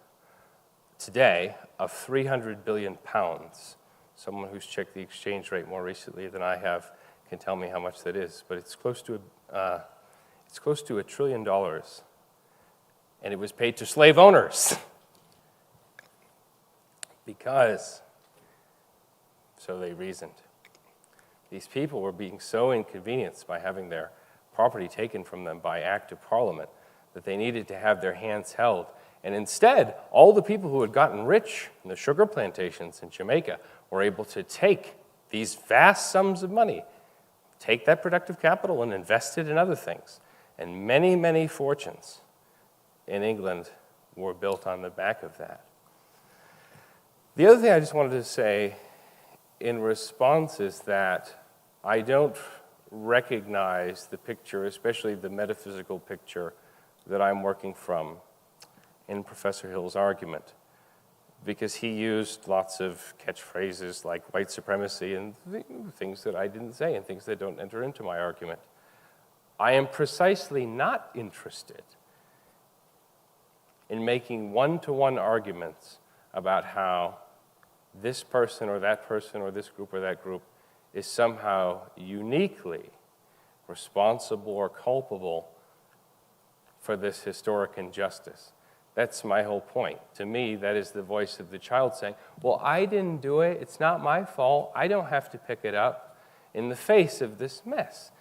[SPEAKER 5] today of 300 billion pounds. Someone who's checked the exchange rate more recently than I have can tell me how much that is, but it's close to $1 trillion, and it was paid to slave owners because, so they reasoned, these people were being so inconvenienced by having their property taken from them by act of Parliament that they needed to have their hands held. And instead, all the people who had gotten rich in the sugar plantations in Jamaica were able to take these vast sums of money, take that productive capital and invest it in other things. And many, many fortunes in England were built on the back of that. The other thing I just wanted to say in response is that I don't recognize the picture, especially the metaphysical picture that I'm working from in Professor Hill's argument, because he used lots of catchphrases like white supremacy and things that I didn't say and things that don't enter into my argument. I am precisely not interested in making one-to-one arguments about how this person or this group or that group is somehow uniquely responsible or culpable for this historic injustice. That's my whole point. To me, that is the voice of the child saying, well, I didn't do it, it's not my fault, I don't have to pick it up in the face of this mess.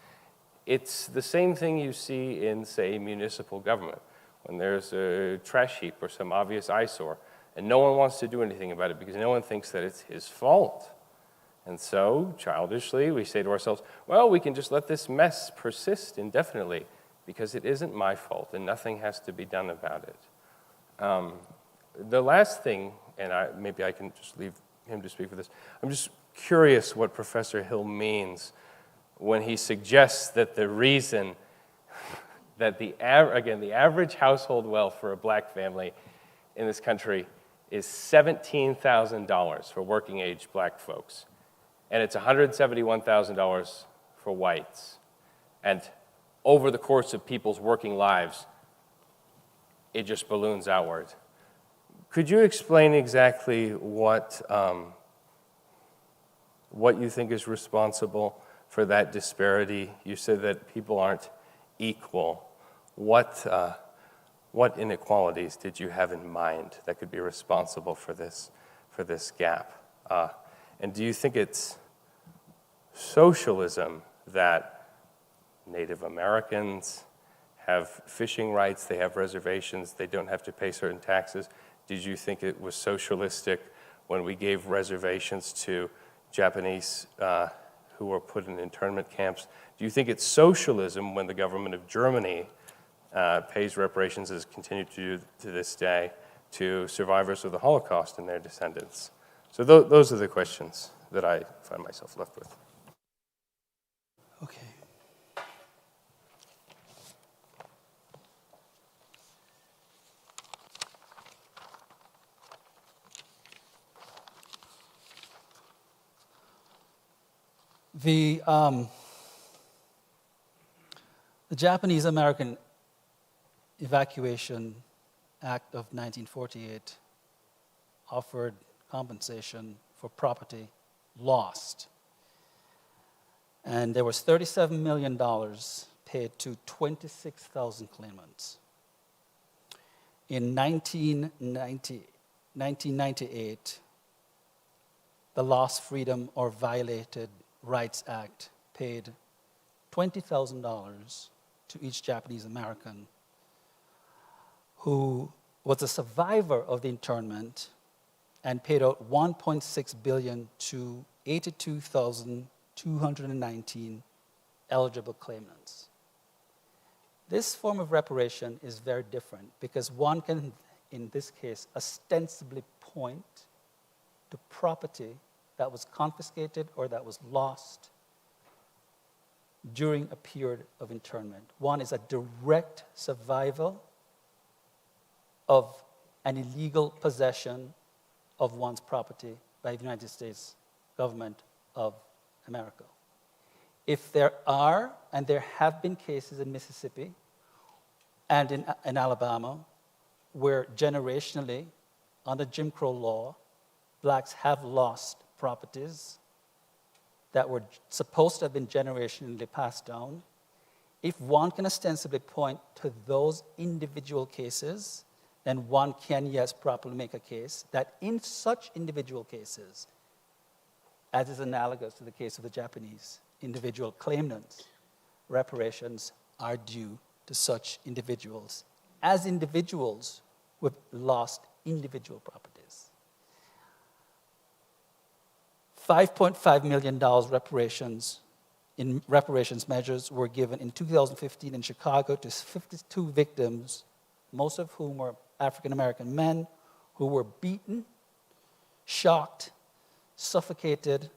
[SPEAKER 5] It's the same thing you see in, say, municipal government, when there's a trash heap or some obvious eyesore, and no one wants to do anything about it because no one thinks that it's his fault. And so, childishly, we say to ourselves, well, we can just let this mess persist indefinitely because it isn't my fault and nothing has to be done about it. The last thing, and maybe I can just leave him to speak for this, I'm just curious what Professor Hill means when he suggests that the reason that the average household wealth for a black family in this country is $17,000 for working-age black folks, and it's $171,000 for whites. And over the course of people's working lives, it just balloons outward. Could you explain exactly what you think is responsible for that disparity? You said that people aren't equal. What inequalities did you have in mind that could be responsible for this gap? And do you think it's socialism that Native Americans have fishing rights, they have reservations, they don't have to pay certain taxes? Did you think it was socialistic when we gave reservations to Japanese who were put in internment camps? Do you think it's socialism when the government of Germany pays reparations, as continued to do to this day, to survivors of the Holocaust and their descendants? So those are the questions that I find myself left with.
[SPEAKER 6] Okay. The Japanese-American Evacuation Act of 1948 offered compensation for property lost. And there was $37 million paid to 26,000 claimants. In 1998, the Lost Freedom or Violated Rights Act paid $20,000 to each Japanese American who was a survivor of the internment and paid out $1.6 billion to 82,219 eligible claimants. This form of reparation is very different because one can, in this case, ostensibly point to property that was confiscated or that was lost during a period of internment. One is a direct survival of an illegal possession of one's property by the United States government of America. If there are, and there have been cases in Mississippi and in Alabama, where generationally, under Jim Crow law, blacks have lost properties that were supposed to have been generationally passed down, if one can ostensibly point to those individual cases, then one can, yes, properly make a case that in such individual cases, as is analogous to the case of the Japanese individual claimants, reparations are due to such individuals as individuals with lost individual properties. $5.5 million reparations measures were given in 2015 in Chicago to 52 victims, most of whom were African American men who were beaten, shocked, suffocated,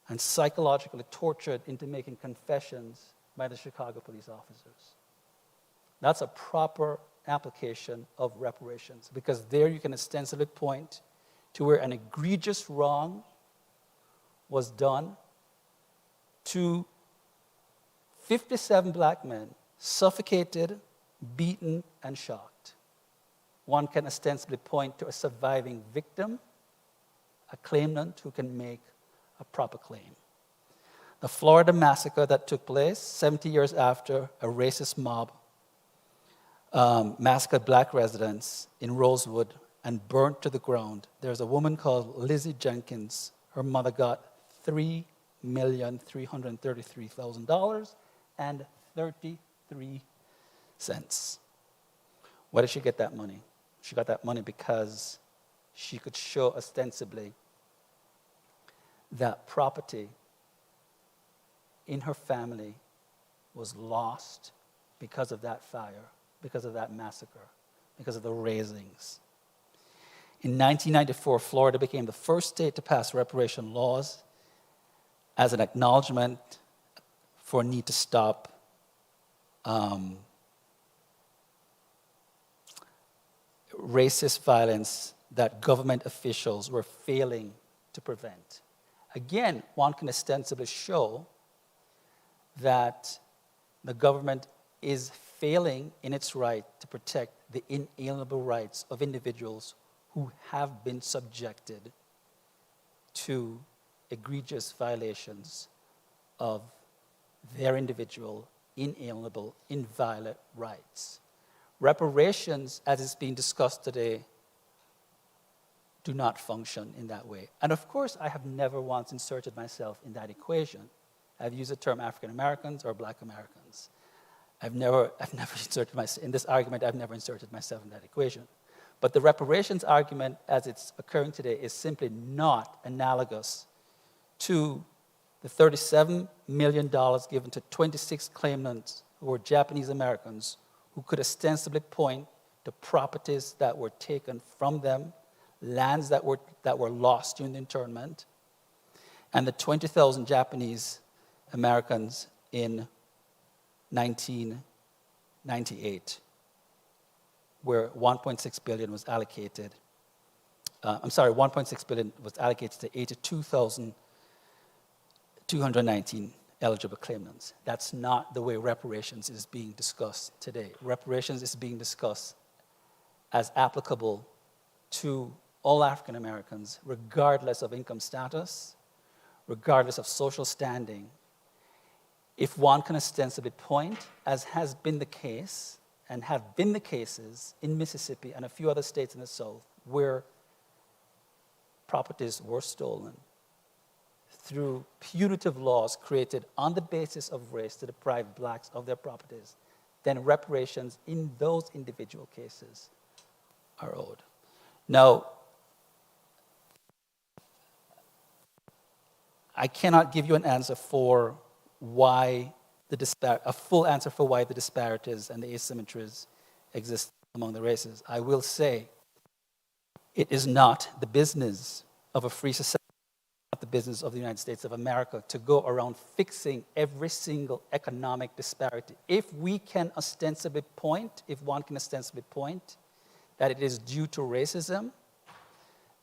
[SPEAKER 6] and psychologically tortured into making confessions by the Chicago police officers. That's a proper application of reparations because there you can ostensibly point to where an egregious wrong was done to 57 black men, suffocated, beaten, and shocked. One can ostensibly point to a surviving victim, a claimant who can make a proper claim. The Florida Massacre that took place 70 years after a racist mob massacred black residents in Rosewood and burnt to the ground. There's a woman called Lizzie Jenkins. Her mother got $3,333,000 and 33 cents. Why did she get that money? She got that money because she could show ostensibly that property in her family was lost because of that fire, because of that massacre, because of the razings. In 1994, Florida became the first state to pass reparation laws as an acknowledgement for a need to stop racist violence that government officials were failing to prevent. Again, one can ostensibly show that the government is failing in its right to protect the inalienable rights of individuals who have been subjected to egregious violations of their individual, inalienable, inviolate rights. Reparations, as is being discussed today, do not function in that way. And of course, I have never once inserted myself in that equation. I've used the term African Americans or Black Americans. I've never inserted myself in this argument. I've never inserted myself in that equation. But the reparations argument, as it's occurring today, is simply not analogous to the $37 million given to 26 claimants who were Japanese Americans who could ostensibly point to properties that were taken from them, lands that were lost during the internment, and the 20,000 Japanese Americans in 1998, where $1.6 billion was allocated. $1.6 billion was allocated to 219 eligible claimants. That's not the way reparations is being discussed today. Reparations is being discussed as applicable to all African Americans, regardless of income status, regardless of social standing. If one can ostensibly point, as has been the case, and have been the cases in Mississippi and a few other states in the South, where properties were stolen through punitive laws created on the basis of race to deprive blacks of their properties, then reparations in those individual cases are owed. Now, I cannot give you an answer for why a full answer for why the disparities and the asymmetries exist among the races. I will say it is not the business of a free society, not the business of the United States of America to go around fixing every single economic disparity. If one can ostensibly point that it is due to racism,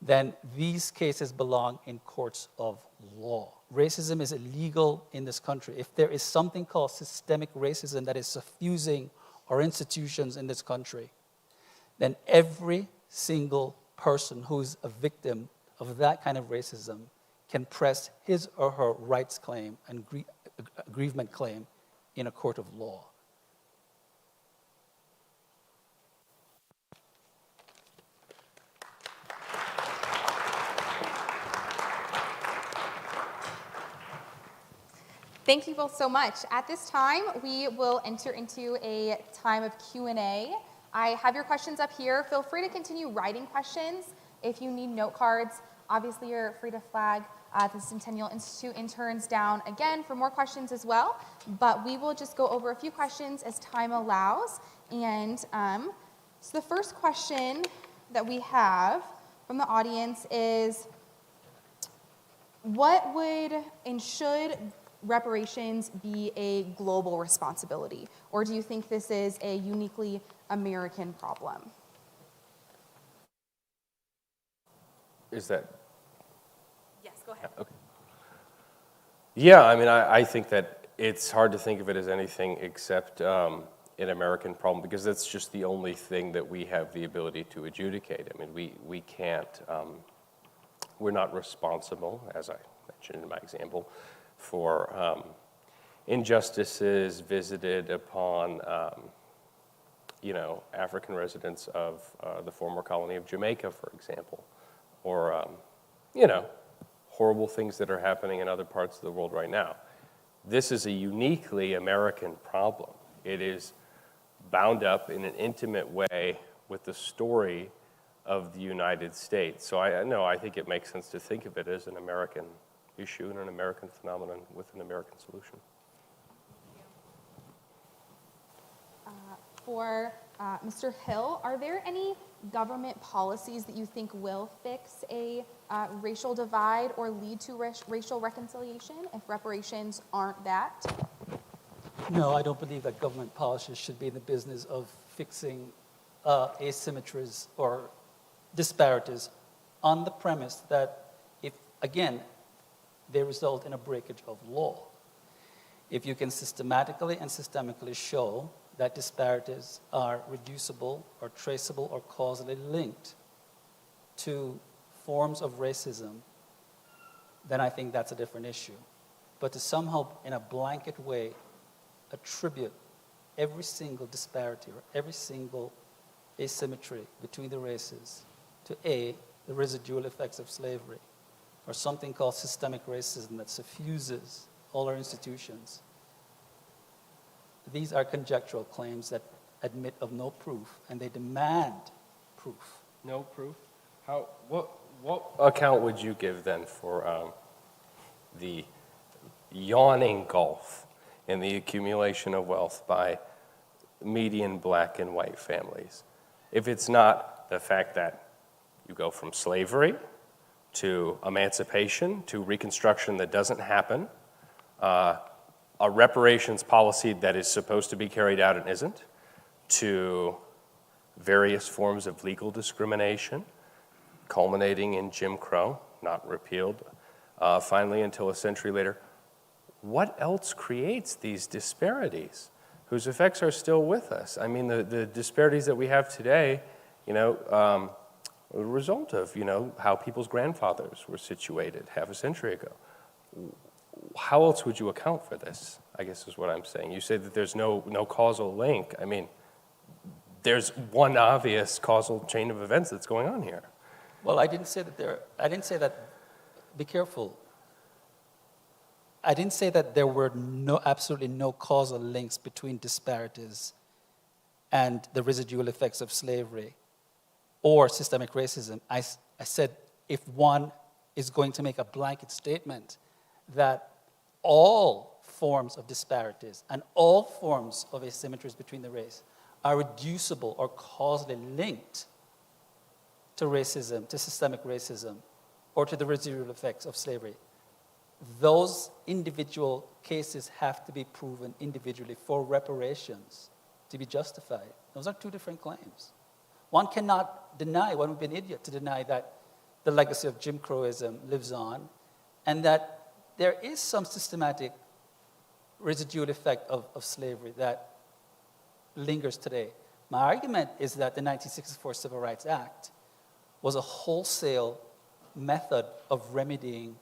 [SPEAKER 6] then these cases belong in courts of law. Racism is illegal in this country. If there is something called systemic racism that is suffusing our institutions in this country, then every single person who's a victim of that kind of racism can press his or her rights claim and aggrievement claim in a court of law.
[SPEAKER 4] Thank you both so much. At this time, we will enter into a time of Q&A. I have your questions up here. Feel free to continue writing questions. If you need note cards, obviously you're free to flag the Centennial Institute interns down again for more questions as well. But we will just go over a few questions as time allows. And so the first question that we have from the audience is, what would and should reparations be a global responsibility? Or do you think this is a uniquely American problem?
[SPEAKER 5] Is that?
[SPEAKER 4] Yes, go ahead.
[SPEAKER 5] Okay. Yeah, I mean, I think that it's hard to think of it as anything except an American problem, because that's just the only thing that we have the ability to adjudicate. I mean, we can't, we're not responsible, as I mentioned in my example, for injustices visited upon, African residents of the former colony of Jamaica, for example, or, horrible things that are happening in other parts of the world right now. This is a uniquely American problem. It is bound up in an intimate way with the story of the United States. So I think it makes sense to think of it as an American issue and an American phenomenon with an American solution.
[SPEAKER 4] For Mr. Hill, are there any government policies that you think will fix a racial divide or lead to racial reconciliation if reparations aren't that?
[SPEAKER 6] No, I don't believe that government policies should be in the business of fixing asymmetries or disparities on the premise that if, again, they result in a breakage of law. If you can systematically and systemically show that disparities are reducible or traceable or causally linked to forms of racism, then I think that's a different issue. But to somehow, in a blanket way, attribute every single disparity or every single asymmetry between the races to A, the residual effects of slavery, or something called systemic racism that suffuses all our institutions. These are conjectural claims that admit of no proof, and they demand proof.
[SPEAKER 5] No proof? What account would you give then for the yawning gulf in the accumulation of wealth by median black and white families? If it's not the fact that you go from slavery to emancipation to Reconstruction that doesn't happen, a reparations policy that is supposed to be carried out and isn't, to various forms of legal discrimination, culminating in Jim Crow, not repealed, finally until a century later. what else creates these disparities whose effects are still with us? I mean, the disparities that we have today, are the result of, how people's grandfathers were situated half a century ago. How else would you account for this, I guess is what I'm saying. You say that there's no causal link. I mean, there's one obvious causal chain of events that's going on here.
[SPEAKER 6] Well, I didn't say that, be careful. I didn't say that there were absolutely no causal links between disparities and the residual effects of slavery or systemic racism. I said if one is going to make a blanket statement that all forms of disparities and all forms of asymmetries between the race are reducible or causally linked to racism, to systemic racism, or to the residual effects of slavery, those individual cases have to be proven individually for reparations to be justified. Those are two different claims. One cannot deny, one would be an idiot to deny that the legacy of Jim Crowism lives on and that there is some systematic residual effect of slavery that lingers today. My argument is that the 1964 Civil Rights Act was a wholesale method of remedying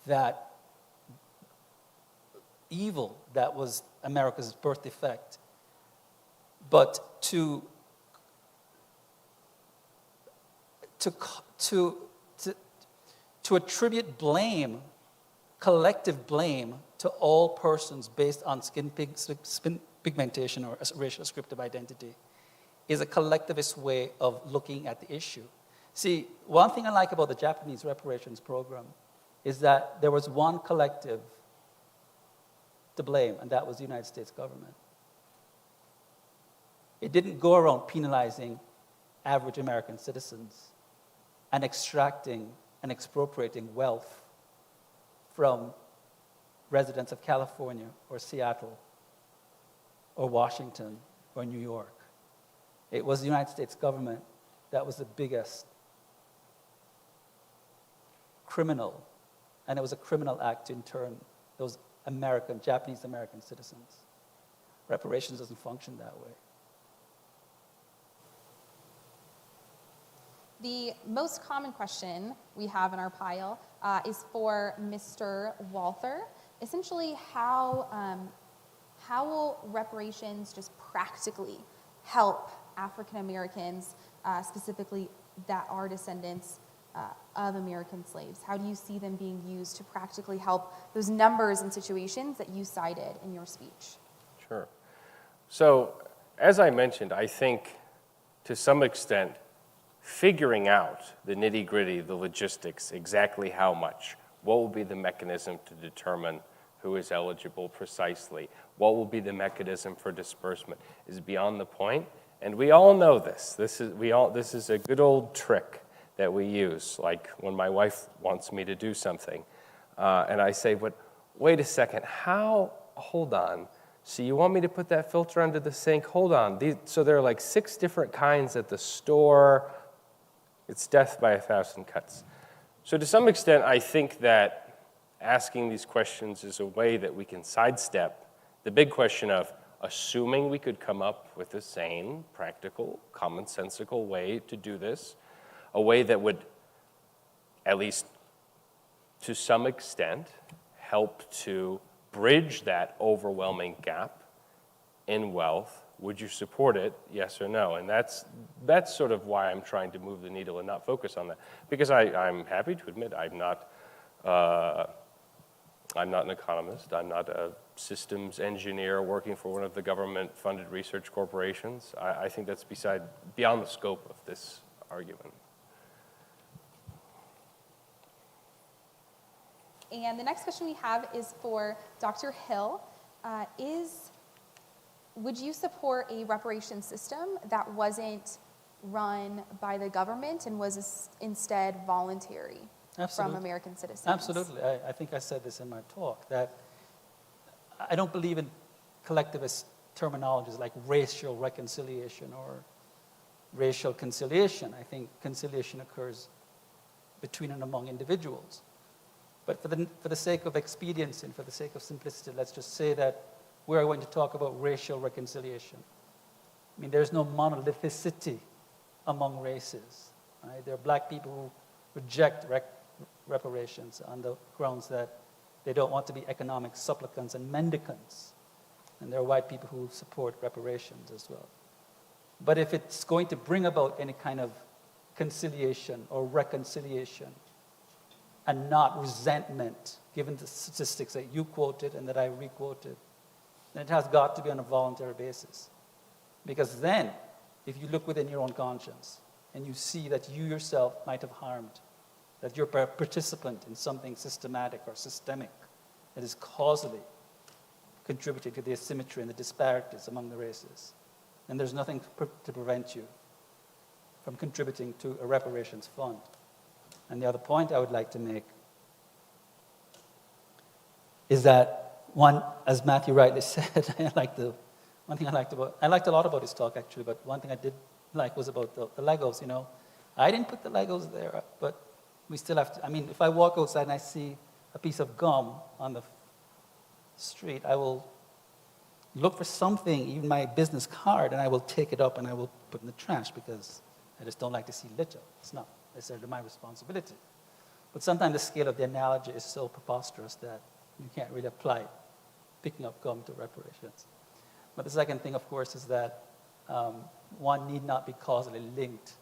[SPEAKER 6] that evil that was America's birth defect. But to attribute blame, collective blame, to all persons based on skin pigmentation or racial ascriptive identity is a collectivist way of looking at the issue. See, one thing I like about the Japanese reparations program is that there was one collective to blame, and that was the United States government. It didn't go around penalizing average American citizens and extracting and expropriating wealth from residents of California or Seattle or Washington or New York. It was the United States government that was the biggest criminal, and it was a criminal act to intern those Japanese American citizens. Reparations doesn't function that way.
[SPEAKER 4] The most common question we have in our pile is for Mr. Walther. Essentially, how will reparations just practically help African Americans, specifically that are descendants of American slaves? How do you see them being used to practically help those numbers and situations that you cited in your speech?
[SPEAKER 5] Sure. So, as I mentioned, I think to some extent, figuring out the nitty-gritty, the logistics, exactly how much, what will be the mechanism to determine who is eligible precisely, what will be the mechanism for disbursement, is beyond the point. And we all know this. This is a good old trick that we use, like when my wife wants me to do something. And I say, but wait a second, hold on. So you want me to put that filter under the sink? Hold on. So there are like 6 different kinds at the store. It's death by 1,000 cuts. So to some extent, I think that asking these questions is a way that we can sidestep the big question of assuming we could come up with a sane, practical, commonsensical way to do this, a way that would, at least to some extent, help to bridge that overwhelming gap in wealth. Would you support it, yes or no? And that's sort of why I'm trying to move the needle and not focus on that. Because I'm happy to admit I'm not an economist. I'm not a systems engineer working for one of the government-funded research corporations. I think that's beyond the scope of this argument.
[SPEAKER 4] And the next question we have is for Dr. Hill. Would you support a reparation system that wasn't run by the government and was instead voluntary from American citizens?
[SPEAKER 6] Absolutely. I think I said this in my talk, that I don't believe in collectivist terminologies like racial reconciliation or racial conciliation. I think conciliation occurs between and among individuals. But for the sake of expediency and for the sake of simplicity, let's just say that we are going to talk about racial reconciliation. I mean, there's no monolithicity among races. Right? There are black people who reject reparations on the grounds that they don't want to be economic supplicants and mendicants. And there are white people who support reparations as well. But if it's going to bring about any kind of conciliation or reconciliation and not resentment, given the statistics that you quoted and that I re-quoted, then it has got to be on a voluntary basis. Because then, if you look within your own conscience and you see that you yourself might have harmed, that you're a participant in something systematic or systemic that is causally contributing to the asymmetry and the disparities among the races, then there's nothing to prevent you from contributing to a reparations fund. And the other point I would like to make is that one, as Matthew rightly said, I liked a lot about his talk actually, but one thing I did like was about the Legos, you know. I didn't put the Legos there, but we still have to, I mean, if I walk outside and I see a piece of gum on the street, I will look for something, even my business card, and I will take it up and I will put it in the trash because I just don't like to see litter. It's not necessarily my responsibility. But sometimes the scale of the analogy is so preposterous that you can't really apply picking up gum to reparations. But the second thing, of course, is that one need not be causally linked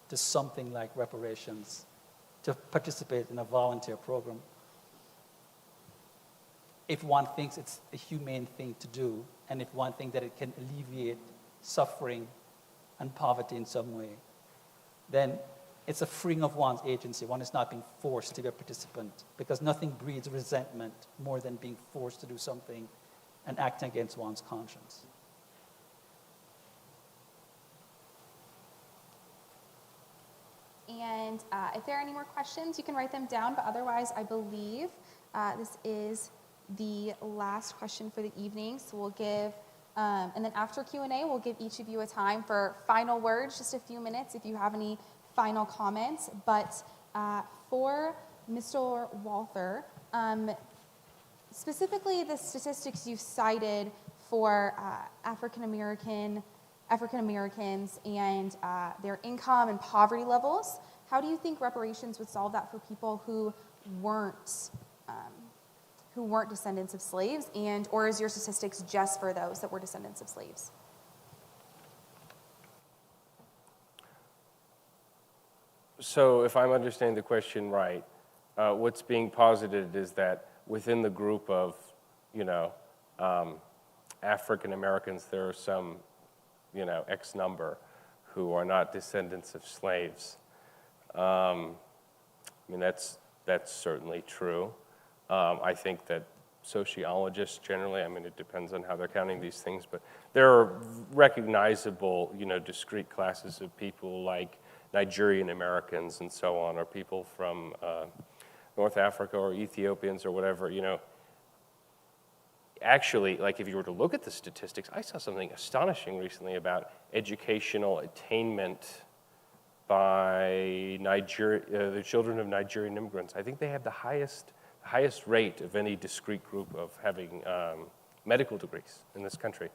[SPEAKER 6] to something like reparations to participate in a volunteer program if one thinks it's a humane thing to do and if one thinks that it can alleviate suffering and poverty in some way, then it's a freeing of one's agency. One is not being forced to be a participant because nothing breeds resentment more than being forced to do something and acting against one's conscience.
[SPEAKER 4] And if there are any more questions, you can write them down, but otherwise I believe this is the last question for the evening. So we'll give, and then after Q&A, we'll give each of you a time for final words, just a few minutes if you have any final comments. But for Mr. Walther, specifically the statistics you cited for African Americans and their income and poverty levels, how do you think reparations would solve that for people who weren't descendants of slaves, and or is your statistics just for those that were descendants of slaves?
[SPEAKER 5] So if I'm understanding the question right, what's being posited is that within the group of, African Americans, there are some, X number who are not descendants of slaves. I mean, that's certainly true. I think that sociologists generally, I mean, it depends on how they're counting these things, but there are recognizable, discrete classes of people like Nigerian Americans and so on, or people from North Africa or Ethiopians or whatever, Actually, like if you were to look at the statistics, I saw something astonishing recently about educational attainment by the children of Nigerian immigrants. I think they have the highest rate of any discrete group of having medical degrees in this country.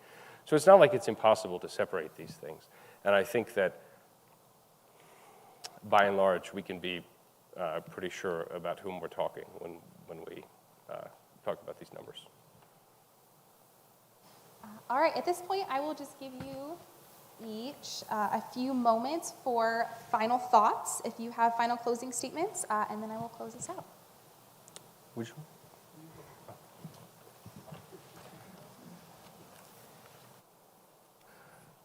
[SPEAKER 5] So it's not like it's impossible to separate these things. And I think that by and large, we can be pretty sure about whom we're talking when we talk about these numbers.
[SPEAKER 4] All right, at this point, I will just give you each a few moments for final thoughts, if you have final closing statements, and then I will close this out.
[SPEAKER 5] Which one?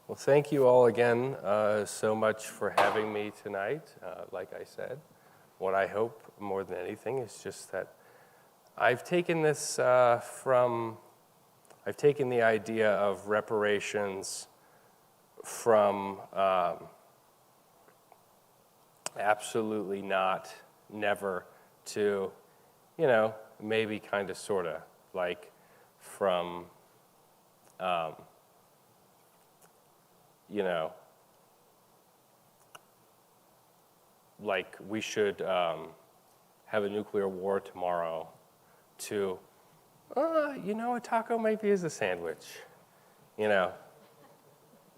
[SPEAKER 5] Well, thank you all again so much for having me tonight. Like I said, what I hope more than anything is just that I've taken this I've taken the idea of reparations from absolutely not, never, to, maybe kind of, sort of, like from, like we should have a nuclear war tomorrow to, a taco maybe is a sandwich.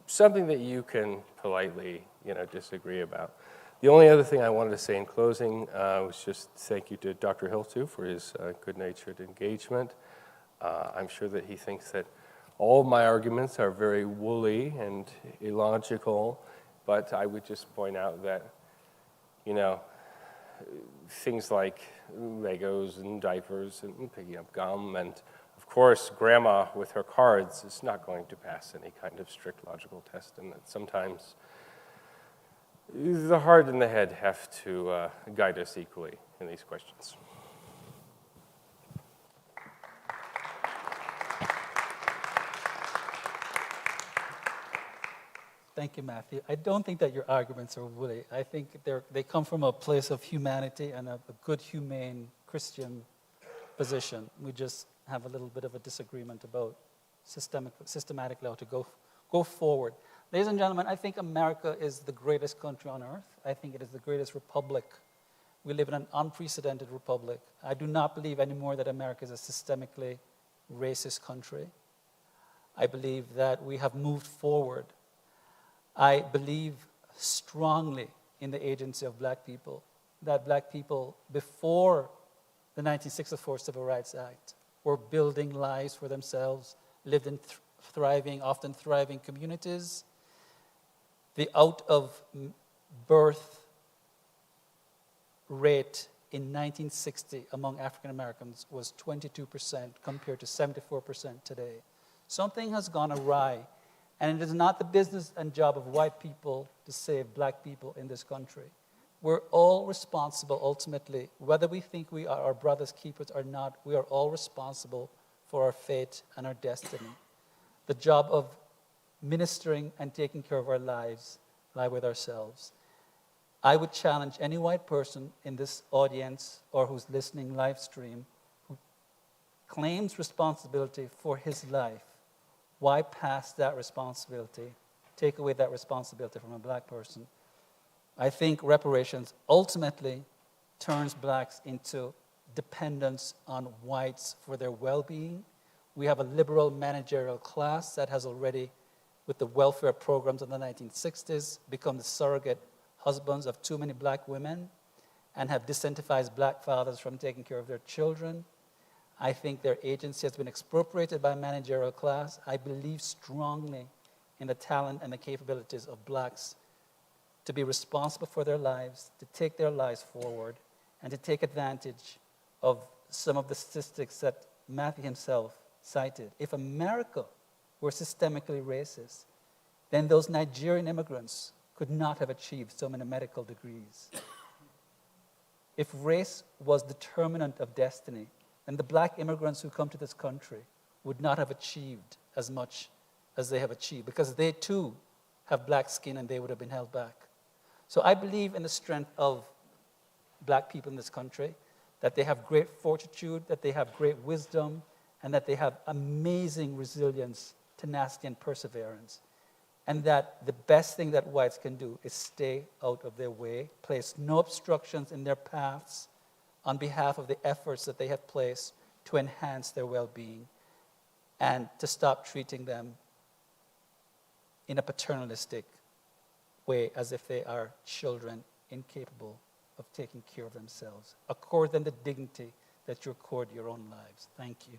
[SPEAKER 5] Something that you can politely, disagree about. The only other thing I wanted to say in closing was just thank you to Dr. Hill, too, for his good-natured engagement. I'm sure that he thinks that all of my arguments are very woolly and illogical, but I would just point out that, things like Legos and diapers and picking up gum and, of course, Grandma with her cards is not going to pass any kind of strict logical test, and that sometimes the heart and the head have to guide us equally in these questions.
[SPEAKER 6] Thank you, Matthew. I don't think that your arguments are woolly. I think they come from a place of humanity and a good, humane Christian position. We just have a little bit of a disagreement about systematically how to go forward. Ladies and gentlemen, I think America is the greatest country on earth. I think it is the greatest republic. We live in an unprecedented republic. I do not believe anymore that America is a systemically racist country. I believe that we have moved forward. I believe strongly in the agency of black people, that black people, before the 1964 Civil Rights Act, were building lives for themselves, lived in often thriving communities. The out-of-birth rate in 1960 among African Americans was 22% compared to 74% today. Something has gone awry, and it is not the business and job of white people to save black people in this country. We're all responsible ultimately, whether we think we are our brother's keepers or not, we are all responsible for our fate and our destiny. The job of ministering and taking care of our lives lie with ourselves. I would challenge any white person in this audience or who's listening live stream who claims responsibility for his life. Why pass that responsibility, take away that responsibility from a black person? I think reparations ultimately turns blacks into dependence on whites for their well-being. We have a liberal managerial class that has already, with the welfare programs of the 1960s, become the surrogate husbands of too many black women and have disincentivized black fathers from taking care of their children. I think their agency has been expropriated by a managerial class. I believe strongly in the talent and the capabilities of blacks to be responsible for their lives, to take their lives forward, and to take advantage of some of the statistics that Matthew himself cited. If America were systemically racist, then those Nigerian immigrants could not have achieved so many medical degrees. If race was determinant of destiny, then the black immigrants who come to this country would not have achieved as much as they have achieved, because they too have black skin and they would have been held back. So I believe in the strength of black people in this country, that they have great fortitude, that they have great wisdom, and that they have amazing resilience, tenacity, and perseverance. And that the best thing that whites can do is stay out of their way, place no obstructions in their paths on behalf of the efforts that they have placed to enhance their well-being, and to stop treating them in a paternalistic way as if they are children incapable of taking care of themselves. Accord them the dignity that you accord your own lives. Thank you.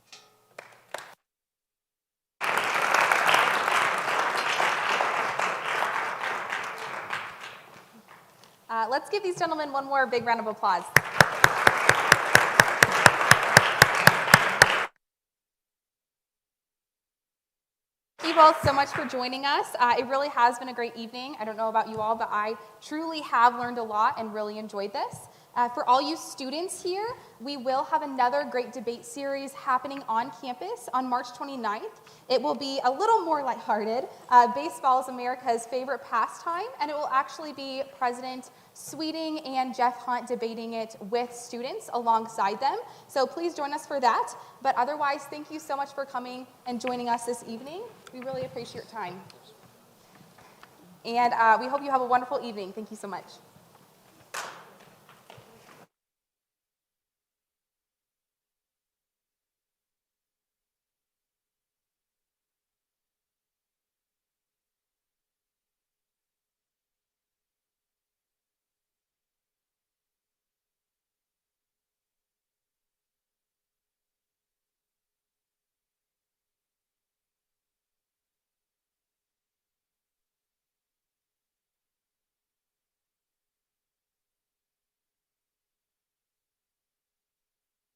[SPEAKER 4] Let's give these gentlemen one more big round of applause. Thank you all so much for joining us. It really has been a great evening. I don't know about you all, but I truly have learned a lot and really enjoyed this. For all you students here, we will have another great debate series happening on campus on March 29th. It will be a little more lighthearted. Baseball is America's favorite pastime, and it will actually be President Sweeting and Jeff Hunt debating it with students alongside them. So please join us for that. But otherwise, thank you so much for coming and joining us this evening. We really appreciate your time. And we hope you have a wonderful evening. Thank you so much.